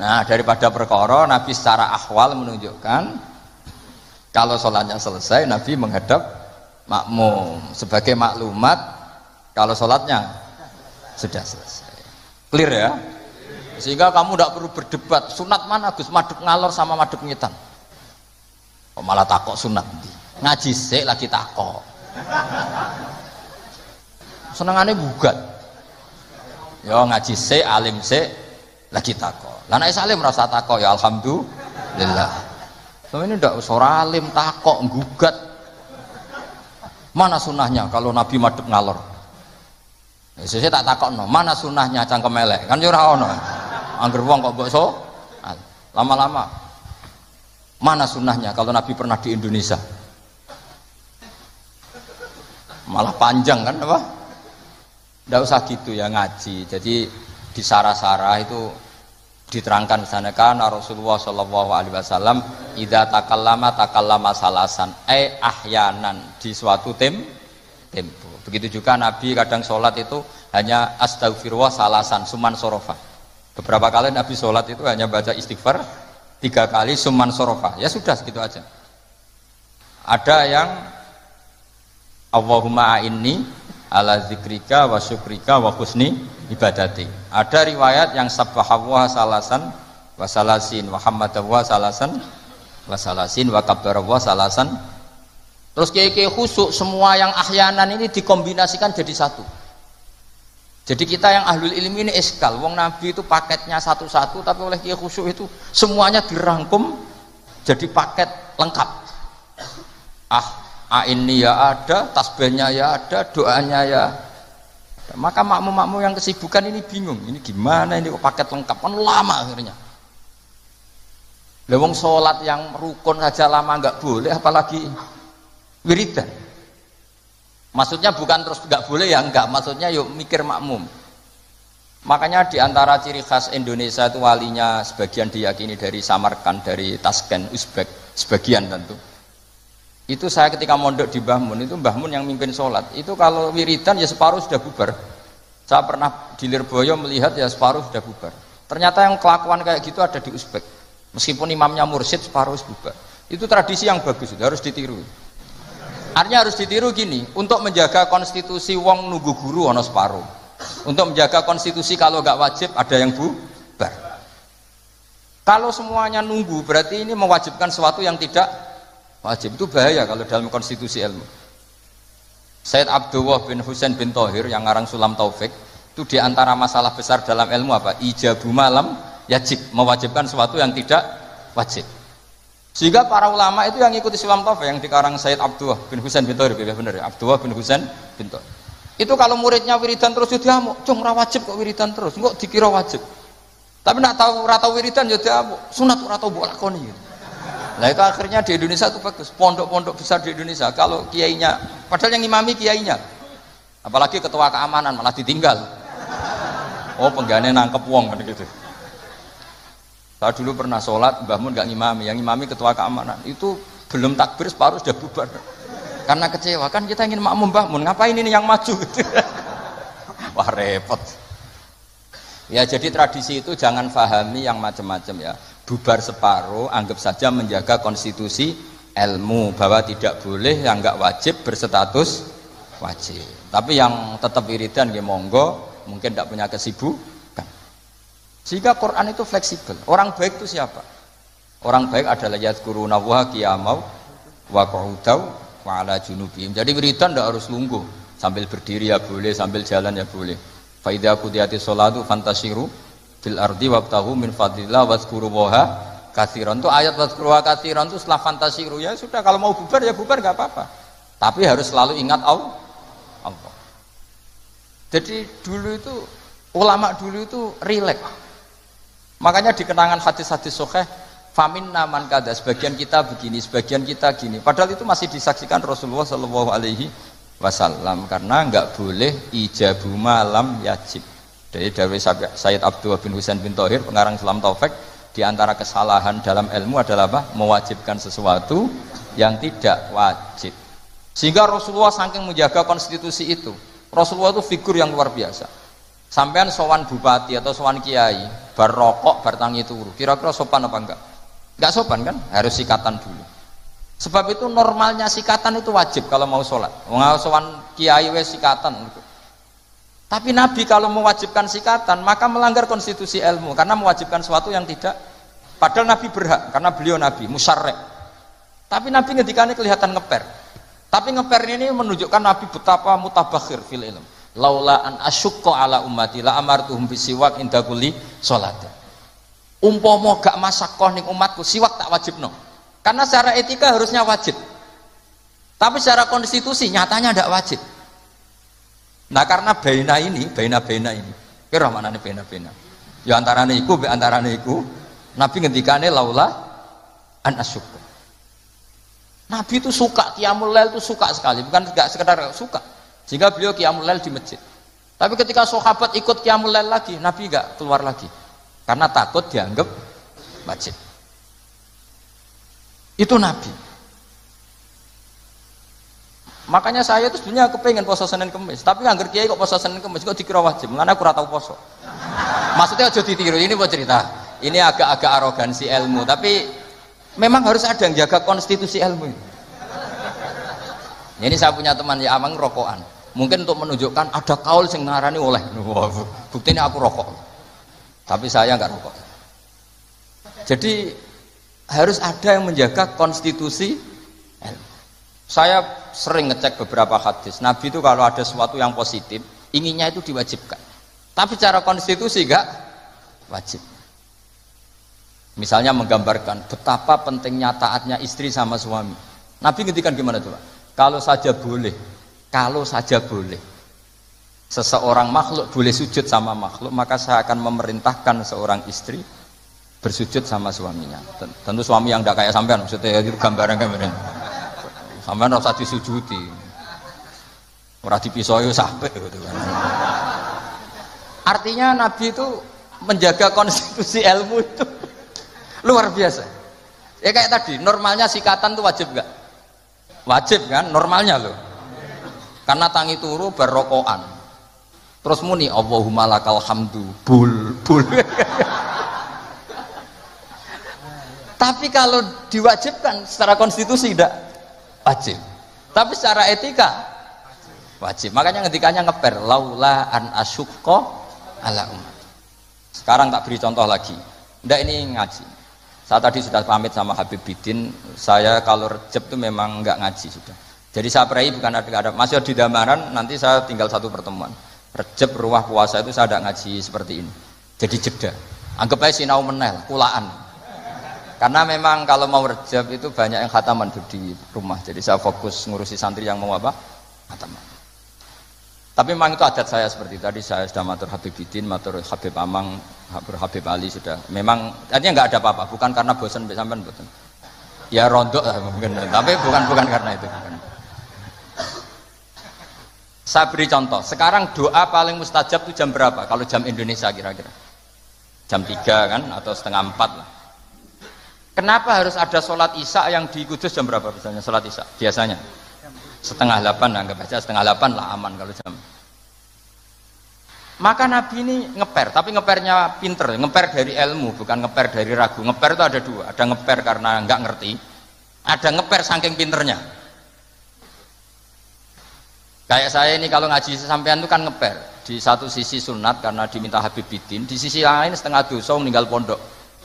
Nah, daripada perkara Nabi secara ahwal menunjukkan kalau sholatnya selesai, Nabi menghadap makmum sebagai maklumat kalau sholatnya sudah selesai. Clear ya? Sehingga kamu tidak perlu berdebat sunat mana Gus, madhep ngalor sama madhep ngetan. Kok malah takok sunat? Ngaji sik lagi takok. Senengane bugat. Ya ngaji sik, alim sik lagi takok. Lah nek salim rasa takok ya alhamdulillah. Ini ndak usah alim takok gugat. Mana sunahnya kalau Nabi madhep ngalor? Sesuk tak takokno, mana sunahnya cangkem elek? Kan yo ora ono. Angger wong kok mbok so lama-lama. Mana sunahnya kalau Nabi pernah di Indonesia? Malah panjang kan apa? Ndak usah gitu ya ngaji. Jadi di sarah-sarah itu diterangkan misalnya kan Rasulullah Shallallahu Alaihi Wasallam idza takallama salasan ahyanan di suatu tempo. Begitu juga Nabi kadang sholat itu hanya astagfirullah salasan suman sorofa. Beberapa kali Nabi sholat itu hanya baca istighfar 3 kali suman sorofa. Ya sudah segitu aja. Ada yang Allahumma a'inni ala zikrika wa syukrika wa husni ibadati. Ada riwayat yang sabbahawa salasan wa salasin wa hamadawa salasan wa salasin wa kabbarawa salasan. Terus kiai-kiai khusyuk semua yang ahyanan ini dikombinasikan jadi satu. Jadi kita yang ahlul ilmi ini eskal. Wong Nabi itu paketnya satu-satu, tapi oleh kiai khusyuk itu semuanya dirangkum jadi paket lengkap. Ini ya ada, tasbihnya ya ada, doanya ya. Maka makmum-makmum yang kesibukan ini bingung. Ini gimana ini kok paket lengkap? Kan lama akhirnya. Lewong sholat yang rukun saja lama nggak boleh, apalagi wiridan. Maksudnya bukan terus nggak boleh ya enggak, maksudnya yuk mikir makmum. Makanya diantara ciri khas Indonesia itu walinya sebagian diyakini dari Samarkand, dari Tashkent, Uzbek, sebagian tentu. Itu saya ketika mondok di Mbah Mun, itu Mbah Mun yang mimpin sholat. Itu kalau wiridan ya separuh sudah bubar. Saya pernah di Lirboyo melihat ya separuh sudah bubar. Ternyata yang kelakuan kayak gitu ada di Uzbek. Meskipun imamnya mursyid separuh bubar. Itu tradisi yang bagus, itu harus ditiru. Artinya harus ditiru gini, untuk menjaga konstitusi wong nunggu guru ono separuh. Untuk menjaga konstitusi kalau nggak wajib ada yang bubar. Kalau semuanya nunggu berarti ini mewajibkan sesuatu yang tidak wajib. Itu bahaya kalau dalam konstitusi ilmu. Sayyid Abdullah bin Husain bin Thohir yang ngarang Sulam Taufik itu diantara masalah besar dalam ilmu apa? Ijabu malam yajib, mewajibkan sesuatu yang tidak wajib. Sehingga para ulama itu yang ikuti Sulam Taufik yang dikarang Sayyid Abdullah bin Husain bin Thohir, benar ya? Abdullah bin Husain bin Thohir. Itu kalau muridnya wiridan terus dia mau, cung ora wajib kok wiridan terus, kok dikira wajib. Tapi nak tahu ora tau wiridan ya dia mau, sunat ora tau mbok lakoni. Nah itu akhirnya di Indonesia itu bagus, pondok-pondok besar di Indonesia kalau kiainya, padahal yang imami kiainya, apalagi ketua keamanan malah ditinggal. Oh penggane nangkep wong kan gitu. Saya dulu pernah sholat, Mbah Mun nggak ngimami, yang ngimami ketua keamanan itu belum takbir separuh sudah bubar. Karena kecewa kan kita ingin makmum Mbah Mun, ngapain ini yang maju? Wah repot. Ya jadi tradisi itu jangan fahami yang macam-macam ya. Bubar separuh, anggap saja menjaga konstitusi ilmu bahwa tidak boleh yang nggak wajib berstatus wajib. Tapi yang tetap wiridan ya monggo, mungkin tidak punya kesibukan. Sehingga Quran itu fleksibel. Orang baik itu siapa? Orang baik adalah yadhkuruna wa qiyamau wa qu'udaw wa ala junubihim. Jadi wiridan tidak harus lungguh, sambil berdiri ya boleh, sambil jalan ya boleh. Fa idza qudiyatis sholatu fantashiru fil ardi wabtahu min fadlillah wazkuru waha katsiran. Itu ayat wazkuru waha katsiran itu setelah fantasiru ya sudah, kalau mau bubar ya bubar nggak apa-apa. Tapi harus selalu ingat Allah. Jadi dulu itu ulama dulu itu rileks. Makanya di kenangan hadis-hadis sahih famin naman kada, sebagian kita begini, sebagian kita gini. Padahal itu masih disaksikan Rasulullah Shallallahu Alaihi Wasallam karena nggak boleh ijabu malam yajib. Dari Sayyid Abdullah bin Husain bin Thohir pengarang Sulam Taufik, di antara kesalahan dalam ilmu adalah apa? Mewajibkan sesuatu yang tidak wajib. Sehingga Rasulullah saking menjaga konstitusi itu, Rasulullah itu figur yang luar biasa. Sampean sowan bupati atau sowan kiai, bar rokok, bar tangi turu, kira-kira sopan apa enggak? Enggak sopan kan? Harus sikatan dulu. Sebab itu normalnya sikatan itu wajib kalau mau sholat. Sowan kiai wes sikatan gitu. Tapi Nabi kalau mewajibkan sikatan maka melanggar konstitusi ilmu karena mewajibkan sesuatu yang tidak. Padahal Nabi berhak karena beliau Nabi musyarrek. Tapi Nabi ngendikannya kelihatan ngeper. Tapi ngeper ini menunjukkan Nabi betapa mutabakhir fil ilm. Laula an asyukka ala ummati la amartuhum bisiwak inda kulli shalat. Umpama gak masakoh ning umatku siwak tak wajibno. Karena secara etika harusnya wajib. Tapi secara konstitusi nyatanya tidak wajib. Nah karena baina ini, kira mana nih baina? Ya antarane iku, Nabi ngendikane laula an asyukka. Nabi itu suka qiyamul lail itu suka sekali, bukan enggak sekedar suka. Sehingga beliau qiyamul lail di masjid. Tapi ketika sahabat ikut qiyamul lail lagi, Nabi enggak keluar lagi. Karena takut dianggap wajib. Itu Nabi. Makanya saya itu sebenarnya kepengen poso Senin Kemis, tapi anggar kiai kok poso Senin Kemis kok dikira wajib, karena aku ora tau poso. Maksudnya aja ditiru, ini buat cerita. Ini agak-agak arogansi ilmu, tapi memang harus ada yang jaga konstitusi ilmu. Ini saya punya teman ya amang rokokan. Mungkin untuk menunjukkan ada kaul sing ngarani oleh. Wah, buktinya aku rokok. Tapi saya enggak rokok. Jadi harus ada yang menjaga konstitusi ilmu. Saya sering ngecek beberapa hadis. Nabi itu kalau ada sesuatu yang positif, inginnya itu diwajibkan. Tapi cara konstitusi enggak wajib. Misalnya menggambarkan betapa pentingnya taatnya istri sama suami. Nabi ngendikan gimana tuh, Pak? Kalau saja boleh seseorang makhluk boleh sujud sama makhluk, maka saya akan memerintahkan seorang istri bersujud sama suaminya. Tentu suami yang tidak kayak sampean, maksudnya itu gambaran. Sampean ora usah disujudi. Ora dipisoi sampai gitu kan. Artinya Nabi itu menjaga konstitusi ilmu itu luar biasa. Ya kayak tadi, normalnya sikatan itu wajib enggak? Wajib kan, normalnya loh. Karena tangi turu berrokokan. Terus muni Allahumma lakal hamdu bul. Tapi kalau diwajibkan secara konstitusi tidak wajib. Tapi secara etika wajib. Makanya ngendikannya ngeper laula an asyukko ala umat. Sekarang tak beri contoh lagi. Ndak ini ngaji. Saya tadi sudah pamit sama Habib Bidin, saya kalau Rejab itu memang enggak ngaji sudah. Jadi saya pray bukan ada masih di Damaran, nanti saya tinggal satu pertemuan. Rejab ruah puasa itu saya tidak ngaji seperti ini. Jadi jeda. Anggap aja sinau menel, kulaan. Karena memang kalau mau Rejab itu banyak yang khataman di rumah. Jadi saya fokus ngurusi santri yang mau apa? Khataman. Tapi memang itu adat saya seperti tadi, saya sudah matur Habib Bidin, matur Habib Amang, Habib Ali sudah. Memang artinya nggak ada apa-apa, bukan karena bosan sampean betul. Ya rontok lah mungkin, tapi bukan karena itu. Bukan. Saya beri contoh. Sekarang doa paling mustajab itu jam berapa? Kalau jam Indonesia kira-kira jam 3 kan atau setengah 4 lah. Kenapa harus ada sholat isya yang di Kudus jam berapa misalnya sholat isya? Biasanya setengah 8, anggap aja setengah 8 lah aman kalau jam. Maka Nabi ini ngeper, tapi ngepernya pinter, ngeper dari ilmu, bukan ngeper dari ragu. Ngeper itu ada dua, ada ngeper karena nggak ngerti, ada ngeper saking pinternya. Kayak saya ini kalau ngaji sampean itu kan ngeper, di satu sisi sunat karena diminta Habib Bidin, di sisi lain setengah dosa meninggal pondok.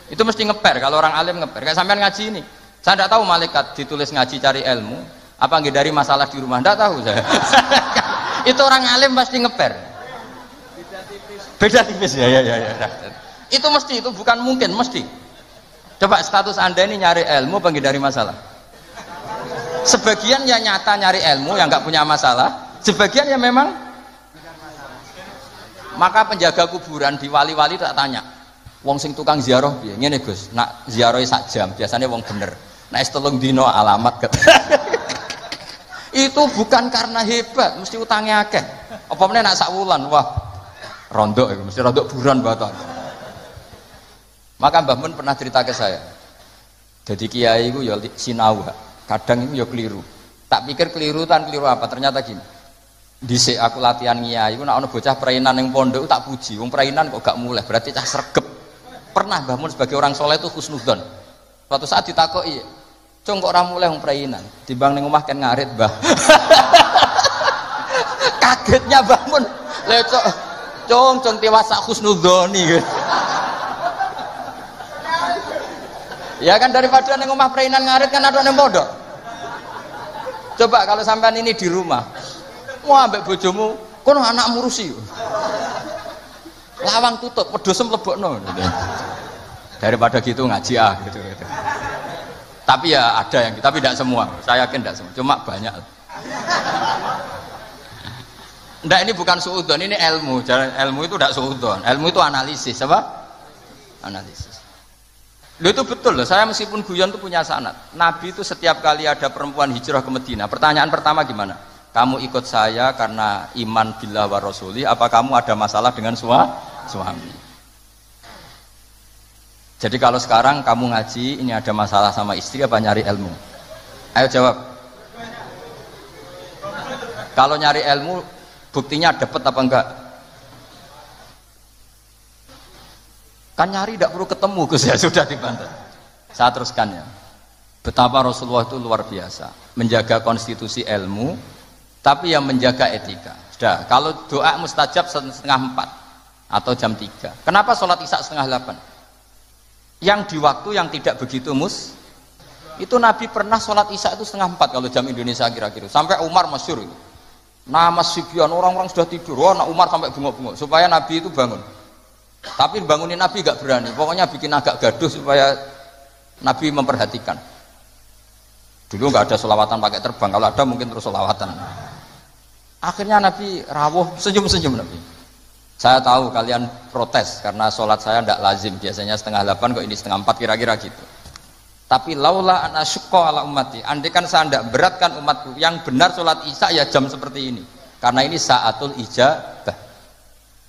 Itu mesti ngeper, kalau orang alim ngeper. Kayak sampean ngaji ini, saya tidak tahu malaikat ditulis ngaji cari ilmu, apa dari masalah di rumah, tidak tahu saya. Itu orang alim pasti ngeper. Beda tipis ya. Itu mesti, itu bukan mungkin, mesti. Coba status Anda ini nyari ilmu apa dari masalah? Sebagian ya nyata nyari ilmu yang nggak punya masalah, sebagian ya memang. Maka penjaga kuburan di wali-wali tak tanya, wong sing tukang ziarah piye? Ngene Gus, nak ziarah sak jam, biasanya wong bener. Nek telung dino alamat itu bukan karena hebat, mesti utangnya akeh. Apa meneh nak sak wulan, wah rondok itu mesti rondok buron baton. Maka Mbah Mun pernah cerita ke saya. Jadi kiai itu ya sinau, kadang itu ya keliru. Tak pikir keliru apa? Ternyata gini. Dhisik aku latihan kiai, nek ana bocah prainan ning pondok tak puji. Wong prainan kok gak mulih, berarti cah sregep. Pernah Mbah Mun sebagai orang soleh itu husnudzon. Suatu saat ditakoki, "Cung kok ora mulih wong prainan? Timbang ning omah kan ngarit, Mbah." Kagetnya Mbah Mun. Lha cung tiwas sak husnudzoni gitu. Ya kan daripada ning omah prainan ngarit kan ada ning pondok. Coba kalau sampean ini di rumah, wah ambek bojomu, kono anak murusi. Lawang tutup, wedhus mlebokno. Daripada gitu ngaji gitu. Tapi ya ada yang, tapi tidak semua. Saya yakin tidak semua, cuma banyak. Ndak, ini bukan suudzon, ini ilmu. Ilmu itu tidak suudzon. Ilmu itu analisis, apa? Analisis. Loh, itu betul loh. Saya meskipun guyon itu punya sanad. Nabi itu setiap kali ada perempuan hijrah ke Madinah, pertanyaan pertama gimana? Kamu ikut saya karena iman billah wa rasuli, apa kamu ada masalah dengan suami? Jadi kalau sekarang kamu ngaji, ini ada masalah sama istri apa nyari ilmu? Ayo jawab. Kalau nyari ilmu, buktinya dapat apa enggak? Kan nyari tidak perlu ketemu, Gus, ya sudah dibantah. Saya teruskan ya. Betapa Rasulullah itu luar biasa, menjaga konstitusi ilmu, Tapi yang menjaga etika. Sudah, kalau doa mustajab 3:30 atau jam 3. Kenapa sholat isya 7:30? Yang di waktu yang tidak begitu itu Nabi pernah sholat isya itu 3:30 kalau jam Indonesia kira-kira. Sampai Umar masyhur itu. Nama Sibyan, orang-orang sudah tidur. Nah Umar sampai bengok-bengok supaya Nabi itu bangun. Tapi bangunin Nabi gak berani. Pokoknya bikin agak gaduh supaya Nabi memperhatikan. Dulu nggak ada sholawatan pakai terbang. Kalau ada mungkin terus sholawatan. Akhirnya Nabi rawuh, senyum-senyum Nabi. Saya tahu kalian protes karena sholat saya tidak lazim. Biasanya 7:30 kok ini 3:30 kira-kira gitu. Tapi laula an asyqa ala ummati. Andai kan saya tidak beratkan umatku, yang benar sholat isya ya jam seperti ini. Karena ini saatul ijabah.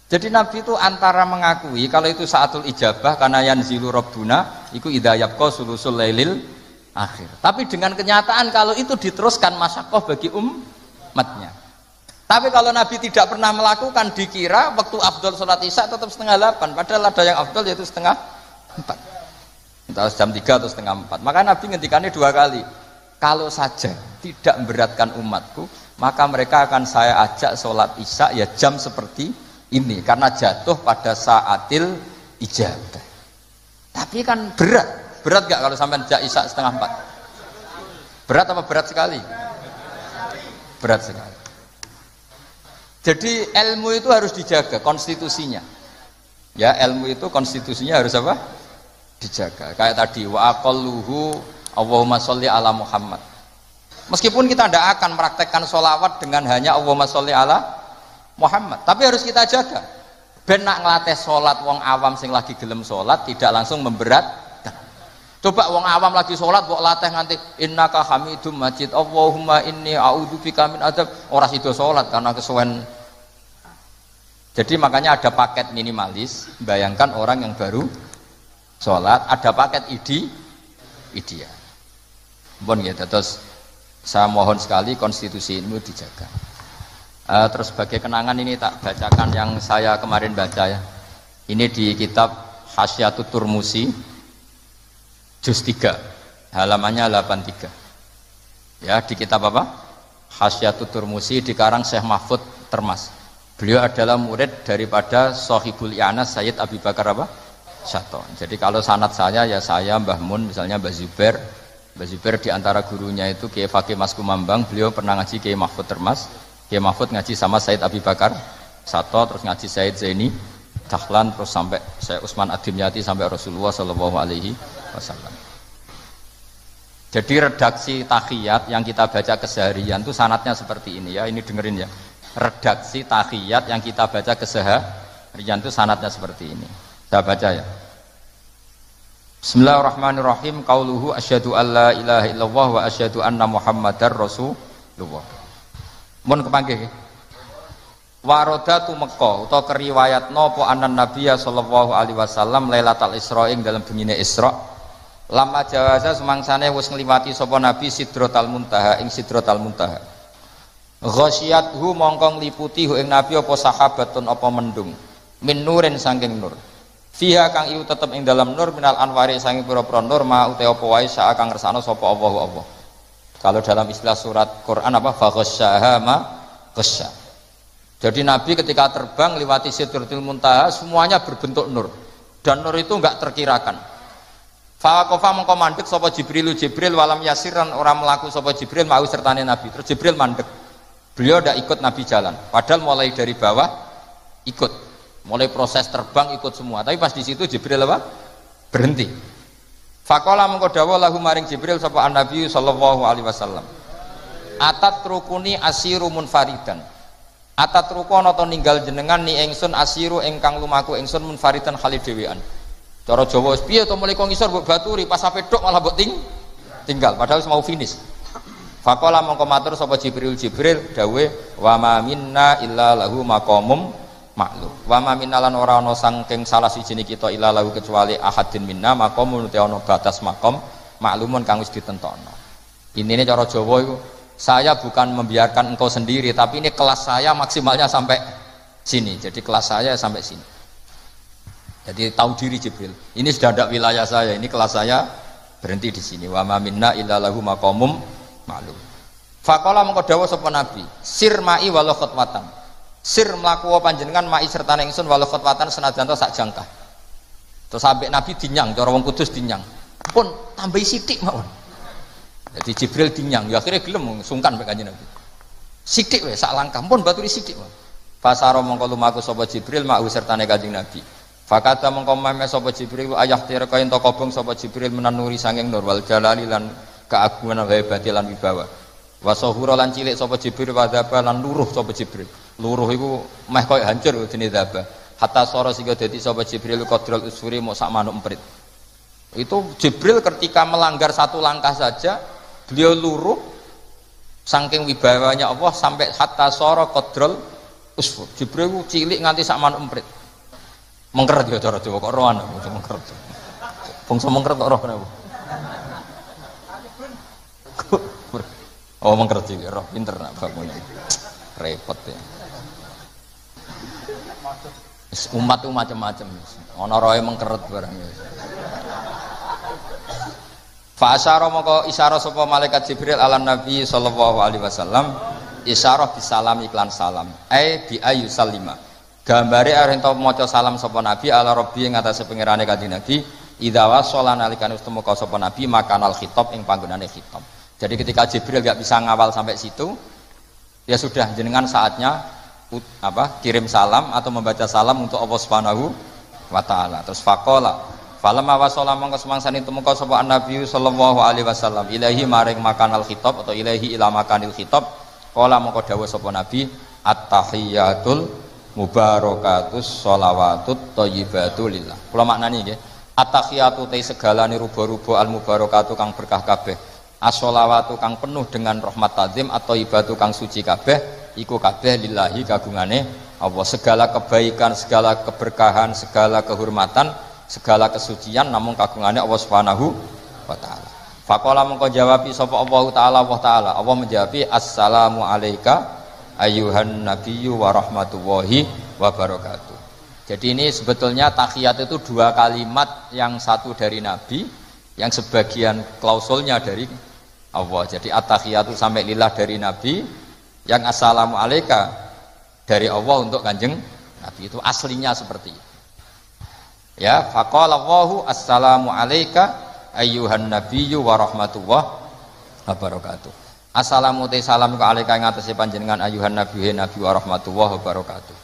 Jadi Nabi itu antara mengakui kalau itu saatul ijabah karena yanzilu rabbuna iku idza yabqa sulusul lailil akhir. Tapi dengan kenyataan kalau itu diteruskan masyaqqah bagi umatnya. Tapi kalau Nabi tidak pernah melakukan, dikira waktu afdal sholat isya tetap 7:30. Padahal ada yang afdal yaitu 3:30. Entah jam 3 atau 3:30. Maka Nabi ngendikannya 2 kali. Kalau saja tidak memberatkan umatku, maka mereka akan saya ajak sholat isya ya jam seperti ini. Karena jatuh pada saatil ijabah. Tapi kan berat. Berat gak kalau sampai jak isya 3:30? Berat apa berat sekali? Berat sekali. Jadi ilmu itu harus dijaga konstitusinya. Ya, ilmu itu konstitusinya harus apa? Dijaga. Kayak tadi wa aqalluhu Allahumma sholli ala Muhammad. Meskipun kita tidak akan meraktekkan sholawat dengan hanya Allahumma sholli ala Muhammad, tapi harus kita jaga. Ben nak ngelatih sholat wong awam sing lagi gelem sholat tidak langsung memberat. Coba wong awam lagi sholat kok latih nganti innaka hamidum majid Allahumma inni a'udzubika min adzab, ora sida sholat karena kesuwen. Jadi makanya ada paket minimalis. Bayangkan orang yang baru sholat ada paket ideal. Bon ya, terus saya mohon sekali konstitusi ini dijaga. Terus sebagai kenangan ini tak bacakan yang saya kemarin baca ya. Ini di kitab Hasyatut Turmusi juz 3 halamannya 83. Ya, di kitab apa? Hasyatut Turmusi dikarang Syekh Mahfud Termas. Beliau adalah murid daripada Sohibul I'anas Sayyid Abi Bakar apa? Syato. Jadi kalau sanad saya ya saya Mbah Mun, misalnya Mbah Zubair. Mbah Zubair di antara gurunya itu Kiai Fakih Mas Kumambang, beliau pernah ngaji Kiai Mahfud Termas. Kiai Mahfud ngaji sama Sayyid Abi Bakar Syato, terus ngaji Sayyid Zaini Dahlan, terus sampai Syekh Utsman Ad-Dimyati sampai Rasulullah sallallahu alaihi wasallam. Jadi redaksi tahiyat yang kita baca keseharian itu sanadnya seperti ini ya, ini dengerin ya. Redaksi tahiyat yang kita baca keseharian itu sanadnya seperti ini. Saya baca ya. Bismillahirrahmanirrahim. Qauluhu asyhadu alla ilaha illallah wa asyhadu anna Muhammadar Rasulullah. Mun kepanggih. Warodatu Mekah utawa keriwayat napa anan Nabiya sallallahu alaihi wasallam Lailatul Isra ing dalam bengine Isra. Lama jawaza semangsane wis ngliwati sapa Nabi Sidratul Muntaha ing Sidratul Muntaha. Ghasyiyathu mongkong liputi ing Nabi apa sahabatun apa mendung. Min nurin saking nur. Fiha kang iu tetep ing dalam nur minal anwari saking pira-pira nur ma uta apa wae sak kang ngersano sapa Allah. Kalau dalam istilah surat Quran apa faghasyaha ma ghasya. Jadi Nabi ketika terbang lewati Sidratul Muntaha semuanya berbentuk nur dan nur itu enggak terkirakan. Faqafa mongko mandek sapa Jibril walam yasiran orang melaku sapa Jibril mau sertane Nabi. Terus Jibril mandek. Beliau tidak ikut Nabi jalan. Padahal mulai dari bawah ikut. Mulai proses terbang ikut semua. Tapi pas di situ Jibril apa? Berhenti. Faqala mongko dawuh lahu maring Jibril sapa Nabi sallallahu alaihi wasallam. Atat rukuni asiru munfaridan. Atat rukono to ninggal jenengan ni ingsun asiru ingkang lumaku ingsun munfaridan khalid dhewean. Cara Jawa wis piye to mulai kok ngisor mbok baturi pas sampe tok malah mbok tinggal padahal mau finish. Faqala mongko matur sapa Jibril dawuh wa ma minna illa lahu maqamum maklum. Wa ma minna lan ora ana saking salah sijine kita illa lahu kecuali ahadin minna maqamun te ana batas maqam maklumun kang wis ditentokno. Intine cara Jawa iku saya bukan membiarkan engkau sendiri tapi ini kelas saya maksimalnya sampai sini. Jadi kelas saya sampai sini. Jadi tahu diri Jibril. Ini sudah ada wilayah saya, ini kelas saya berhenti di sini. Wa ma minna illa lahu maqamum maklum. Faqala mengko dawuh sapa Nabi, sir mai walau khutwatan. Sir mlaku panjenengan mai sertane ingsun walau khutwatan senajan to sak jangkah. Terus sampai Nabi dinyang, cara wong Kudus dinyang. Pun tambahi sithik mawon. Jadi Jibril dinyang, ya akhirnya gelem sungkan mek Kanjeng Nabi. Sithik wae sak langkah, pun baturi sithik wae. Fasara mongko lumaku sapa Jibril mau sertane Kanjeng Nabi. Fakata mongko meme sapa Jibril ayah tirka ento kobong sapa Jibril menanuri sanging nur wal jalali lan keagungan wa hebati lan wibawa. Wasahura lan cilik sapa Jibril wadaba lan luruh sapa Jibril. Luruh iku meh koyo hancur jenenge daba. Hatta sara sing dadi sapa Jibril qadrul usfuri mok sak manuk emprit. Itu Jibril ketika melanggar satu langkah saja beliau luruh saking wibawanya Allah sampai hatta sara qadrul usfur. Jibril cilik nganti sak manuk emprit. Mengkeret ya cara Jawa kok rohan aku mengkeret. Bangsa mengkeret kok roh kenapa? Oh mengkeret iki roh pinter nak bakune. Repot ya. Umat itu macam-macam. Ana roe mengkeret barang ya. Fa asyara moko isyarah sapa malaikat Jibril ala Nabi sallallahu alaihi wasallam isyarah bisalam iklan salam. Bi ayu salima. Gambare arep ento maca salam sapa Nabi ala Rabbi ing atase pangerane Kanjeng Nabi idza wasala nalikane wis temeka sapa Nabi makanal khitab ing panggonane khitab. Jadi ketika Jibril enggak bisa ngawal sampai situ ya sudah jenengan saatnya kirim salam atau membaca salam untuk Allah Subhanahu wa taala. Terus faqala falamma wasala mongko semangsane temeka sapa Nabi sallallahu alaihi wasallam ilahi maring makanal khitab atau ilahi ila makanil khitab qala mongko dawuh sapa Nabi at-tahiyatul mubarakatus sholawatut thayyibatu lillah. Kula maknani nggih. At-tahiyatu te segalane ruba-ruba al-mubarakatu kang berkah kabeh. As-sholawatu kang penuh dengan rahmat tazim atau ibatu kang suci kabeh iku kabeh lillahi kagungane Allah. Segala kebaikan, segala keberkahan, segala kehormatan, segala kesucian namung kagungane Allah Subhanahu wa taala. Faqala mengko jawabi sapa Allah taala Allah menjawabi assalamu alayka ayuhan nabiyyu wa rahmatullahi wa barakatuh. Jadi ini sebetulnya tahiyat itu dua kalimat, yang satu dari Nabi, yang sebagian klausulnya dari Allah. Jadi at-tahiyatu sampai lillah dari Nabi, yang assalamu alayka dari Allah untuk Kanjeng Nabi. Itu aslinya seperti itu. Ya, faqala Allahu assalamu alayka ayuhan nabiyyu wa rahmatullahi wa barakatuh. Assalamu te salam ka alaika ing atase panjenengan ayuhan nabi wa rahmatullahi wabarakatuh.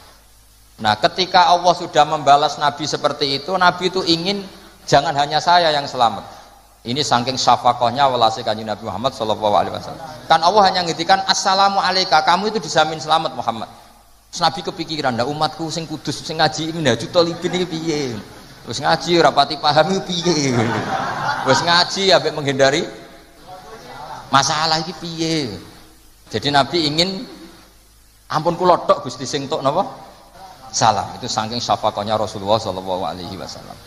Nah, ketika Allah sudah membalas Nabi seperti itu, Nabi itu ingin jangan hanya saya yang selamat. Ini saking syafaqahnya welase Kanjeng Nabi Muhammad sallallahu alaihi wasallam. Kan Allah hanya ngendikan assalamu alaika, kamu itu dijamin selamat Muhammad. Terus Nabi kepikiran, ndak umatku sing kudus sing ngaji minhajut thalibin iki piye? Wis ngaji ora pati paham iki piye? Wis ngaji ambek menghindari masalah iki piye. Jadi Nabi ingin ampun kula tok Gusti sing tok napa? Salam. Itu saking syafaqahnya Rasulullah sallallahu alaihi wasallam.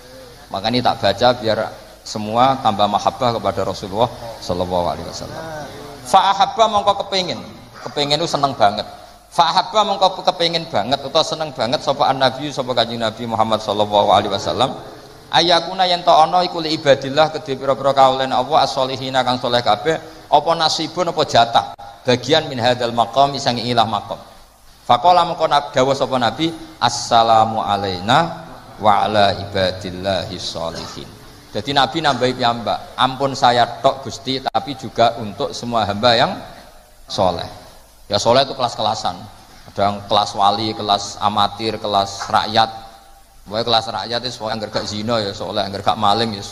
Makanya tak baca biar semua tambah mahabbah kepada Rasulullah sallallahu alaihi wasallam. Fa ahabba mongko kepengin itu seneng banget. Fa ahabba mongko kepengin banget utawa seneng banget sapa an-nabi sapa Kanjeng Nabi Muhammad sallallahu alaihi wasallam. Ayakuna yen ta ana iku li ibadillah kedhe pira-pira kaulen Allah as-solihina kang saleh kabeh apa nasibun apa jatah bagian min hadzal maqam sang ilah maqam. Faqala mongko dawuh sapa Nabi assalamu alaina wa ala ibadillahi sholihin. Jadi Nabi nambahi piyambak, ampun saya tok Gusti tapi juga untuk semua hamba yang soleh. Ya soleh itu kelas-kelasan. Ada yang kelas wali, kelas amatir, kelas rakyat. Pokoknya kelas rakyat itu pokoknya anggere gak zina ya soleh, anggere gak maling ya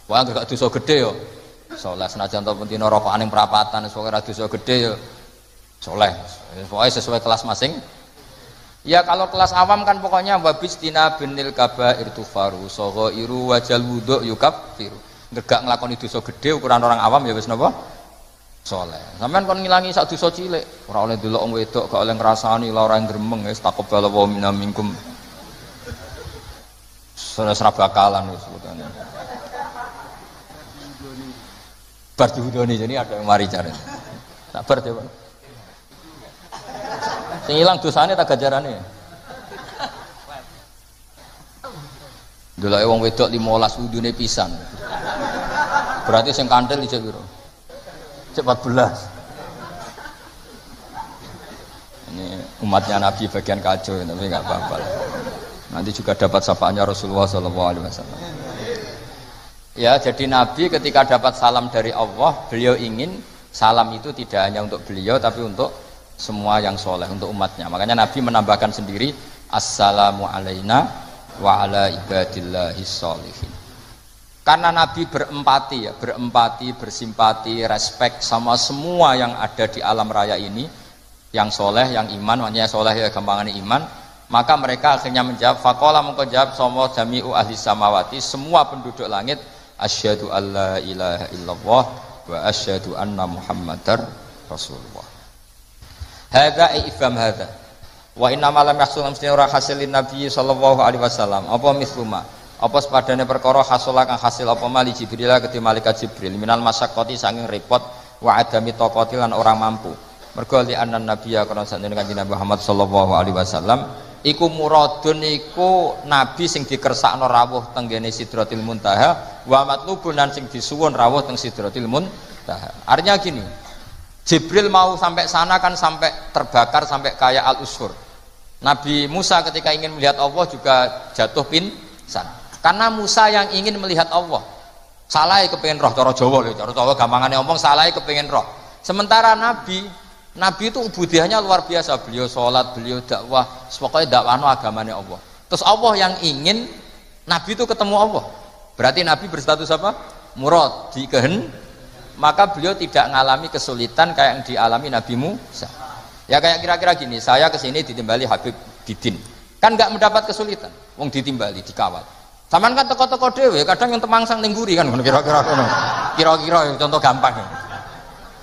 pokoknya anggere gak dosa gede ya soleh. Senajan to pentino rokokan ning perapatan pokoknya dosa gede ya soleh. Pokoknya sesuai kelas masing. Ya kalau kelas awam kan pokoknya wabistina binil kabair tufaru saghairu wajal wudu yukaffiru. Gak nglakoni dosa gede ukuran orang awam ya wis napa? Soleh. Sampeyan kon ngilangi sak dosa cilik, ora oleh delok wong wedok, gak oleh ngrasani lara gremeng wis taqabbal wa minna minkum. Serah bakalan wis sebutane. Bar diudoni jadi ada yang mari cari. Sabar ya, Pak. Sing ilang dosane tak gajarane. Delok wong wedok 15 wudune pisan. Berarti sing kandel ijek piro? Cek 14. umatnya Nabi bagian kacau, tapi nggak apa-apa. Nanti juga dapat syafaatnya Rasulullah SAW. Ya, jadi Nabi ketika dapat salam dari Allah, beliau ingin salam itu tidak hanya untuk beliau, tapi untuk semua yang soleh, untuk umatnya. Makanya Nabi menambahkan sendiri, Assalamu alaina wa ala ibadillahis sholihin. Karena Nabi berempati, ya, bersimpati, respect sama semua yang ada di alam raya ini, yang soleh, yang iman, makanya soleh ya gampangannya iman. Maka mereka akhirnya menjawab, faqala mengko jawab sama jami'u ahli samawati, semua penduduk langit, asyhadu alla ilaha illallah wa asyhadu anna muhammadar rasulullah. Hadza ifham hadza. Wa inna ma lam yahsul mesti ora hasilin nabi sallallahu alaihi wasallam. Apa misluma? Apa sepadane perkara hasola kang hasil apa mali Jibril kedhi malaikat Jibril minal masyaqqati saking repot wa adami taqati lan orang mampu. Mergo li annan nabiyya kana sakjane kanjeng Nabi Muhammad sallallahu alaihi wasallam iku muradun iku nabi sing dikersakno rawuh teng gene Sidratil Muntaha wa matlubun lan sing disuwun rawuh teng Sidratil Muntaha. Artinya gini, Jibril mau sampai sana kan sampai terbakar sampai kayak al-usfur. Nabi Musa ketika ingin melihat Allah juga jatuh pingsan. Karena Musa yang ingin melihat Allah. Salahnya kepengen roh, cara Jawa lho, cara Jawa gampangannya ngomong salahnya kepengen roh. Sementara Nabi itu ubudiahnya luar biasa. Beliau sholat, beliau dakwah, pokoknya dakwahno agamanya Allah. Terus Allah yang ingin Nabi itu ketemu Allah. Berarti Nabi berstatus apa? Murad, dikehen. Maka beliau tidak mengalami kesulitan kayak yang dialami Nabi Musa. Ya kayak kira-kira gini, saya kesini ditimbali Habib Didin. Kan nggak mendapat kesulitan, wong ditimbali, dikawal. Saman kan teko-teko dhewe, kadang yang temangsang ning nguri kan kira-kira ngono. Kira-kira contoh gampang.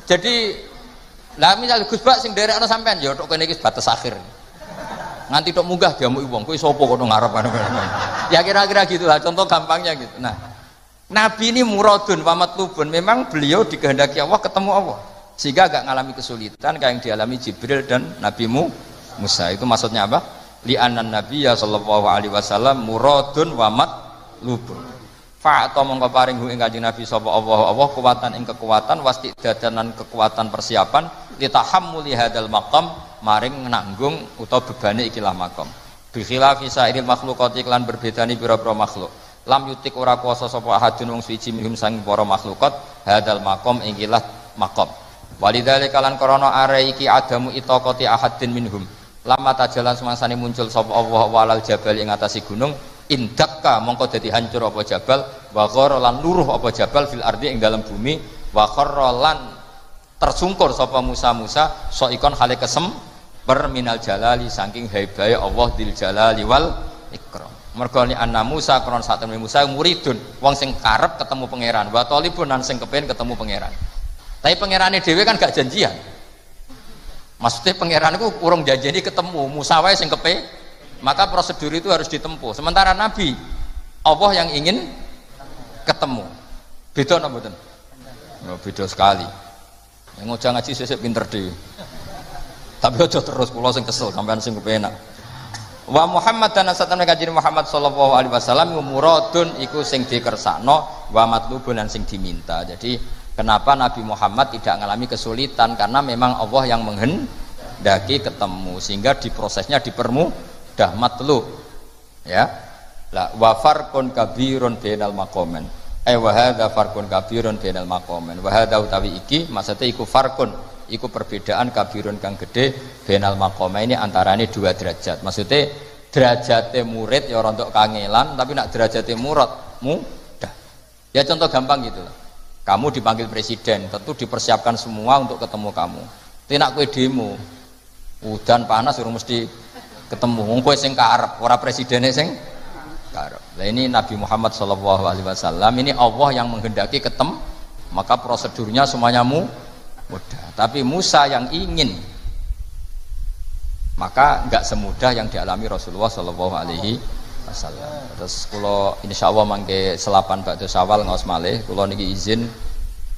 Jadi lah misal Gus Bak sing nderekno sampean ya tok kene iki batas akhir. Nganti tok munggah diamuki wong, kowe sapa kono ngarep ngono. Ya kira-kira gitulah contoh gampangnya gitu. Nah, Nabi ini muradun wa matlubun, memang beliau dikehendaki Allah ketemu Allah. Sehingga agak ngalami kesulitan kayak yang dialami Jibril dan Nabi Musa. Itu maksudnya apa? Li annan nabiyya sallallahu alaihi wasallam muradun wa matlubun. Fa ta mongko paring ing Kanjeng Nabi sapa Allah kuwatan ing kekuatan wastidadanan kekuatan persiapan li tahammuli hadzal maqam maring nanggung utawa bebane ikilah maqam. Bi khilafi sairil makhluqati lan berbedani pira-pira makhluk. Lam yutik ora kuasa sapa ahadun wong suci minhum sang para makhlukat hadzal maqam ing ikilah maqam. Walidzalika lan krana are iki adamu itaqati ahadin minhum. Lama tajalan semangsane muncul sapa Allah walal jabal ing atase gunung indakka mongko dadi hancur apa jabal wa ghara lan luruh apa jabal fil ardi ing dalam bumi wa kharra lan tersungkur sapa Musa saikon hale kesem perminal jalali saking haibahe Allah dil jalali wal ikram. Mergo ni anna Musa kron satemene Musa muridun wong sing karep ketemu pangeran wa talibun lan sing kepengin ketemu pangeran. Tapi pangerane dhewe kan gak janjian. Maksudnya pangeran itu urung janjeni ketemu Musa wae sing kepe, maka prosedur itu harus ditempuh. Sementara Nabi Allah yang ingin ketemu. Beda napa mboten? Oh, beda sekali. Yang ngojang ngaji sesuk pinter dhewe. Tapi aja terus kula sing kesel sampean sing kepenak. Wa Muhammad dan asatan Kanjeng Muhammad sallallahu alaihi wasallam muradun iku sing dikersakno wa matlubun lan sing diminta. Jadi kenapa Nabi Muhammad tidak mengalami kesulitan? Karena memang Allah yang menghendaki ketemu, sehingga di prosesnya dipermudah matlub. Ya, la wa farqun kabirun bainal maqamin. Wa hadza farqun kabirun bainal maqamin. Wa hadza utawi iki maksudnya iku farqun, iku perbedaan kabirun kang gede bainal maqamin ini antarane dua derajat. Maksudnya derajate murid ya rontok kangelan, tapi nak derajate murad mudah. Ya contoh gampang gitu lah. Kamu dipanggil presiden, tentu dipersiapkan semua untuk ketemu kamu. Tidak kue demo, udan panas urung mesti ketemu. Wong kowe sing karep, ora presidennya sing karep. Nah ini Nabi Muhammad SAW, ini Allah yang menghendaki ketemu, maka prosedurnya semuanya mudah. Tapi Musa yang ingin, maka enggak semudah yang dialami Rasulullah SAW. Terus kalau insya Allah mangke selapan ba'da Syawal ngaos malih kula niki izin,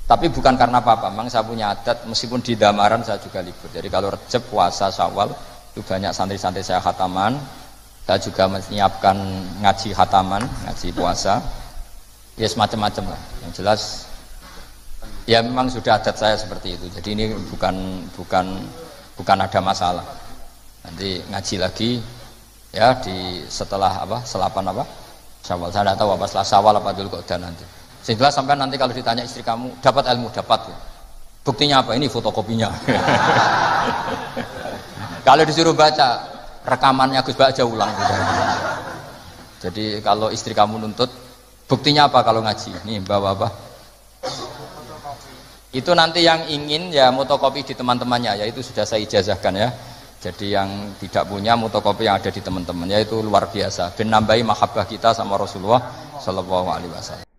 tapi bukan karena apa-apa, memang saya punya adat meskipun di Damaran saya juga libur. Jadi kalau Rejab, puasa, Syawal itu banyak santri-santri saya khataman. Saya juga menyiapkan ngaji khataman, ngaji puasa. Ya semacam-macam lah. Yang jelas ya memang sudah adat saya seperti itu. Jadi ini bukan ada masalah. Nanti ngaji lagi ya di setelah apa? Selapan apa? Syawal. Saya tidak tahu apa setelah Syawal apa Dzulqa'dah nanti. Sehingga sampai nanti kalau ditanya istri kamu, dapat ilmu dapat ya. Buktinya apa? Ini fotokopinya. Kalau disuruh baca rekamannya Gus Baca ulang. Jadi kalau istri kamu nuntut, buktinya apa kalau ngaji? Nih bawa apa? Itu nanti yang ingin ya motokopi di teman-temannya, ya itu sudah saya ijazahkan ya. Jadi yang tidak punya motokopi yang ada di teman-teman, ya itu luar biasa. Ben nambahi mahabbah kita sama Rasulullah Shallallahu Alaihi Wasallam.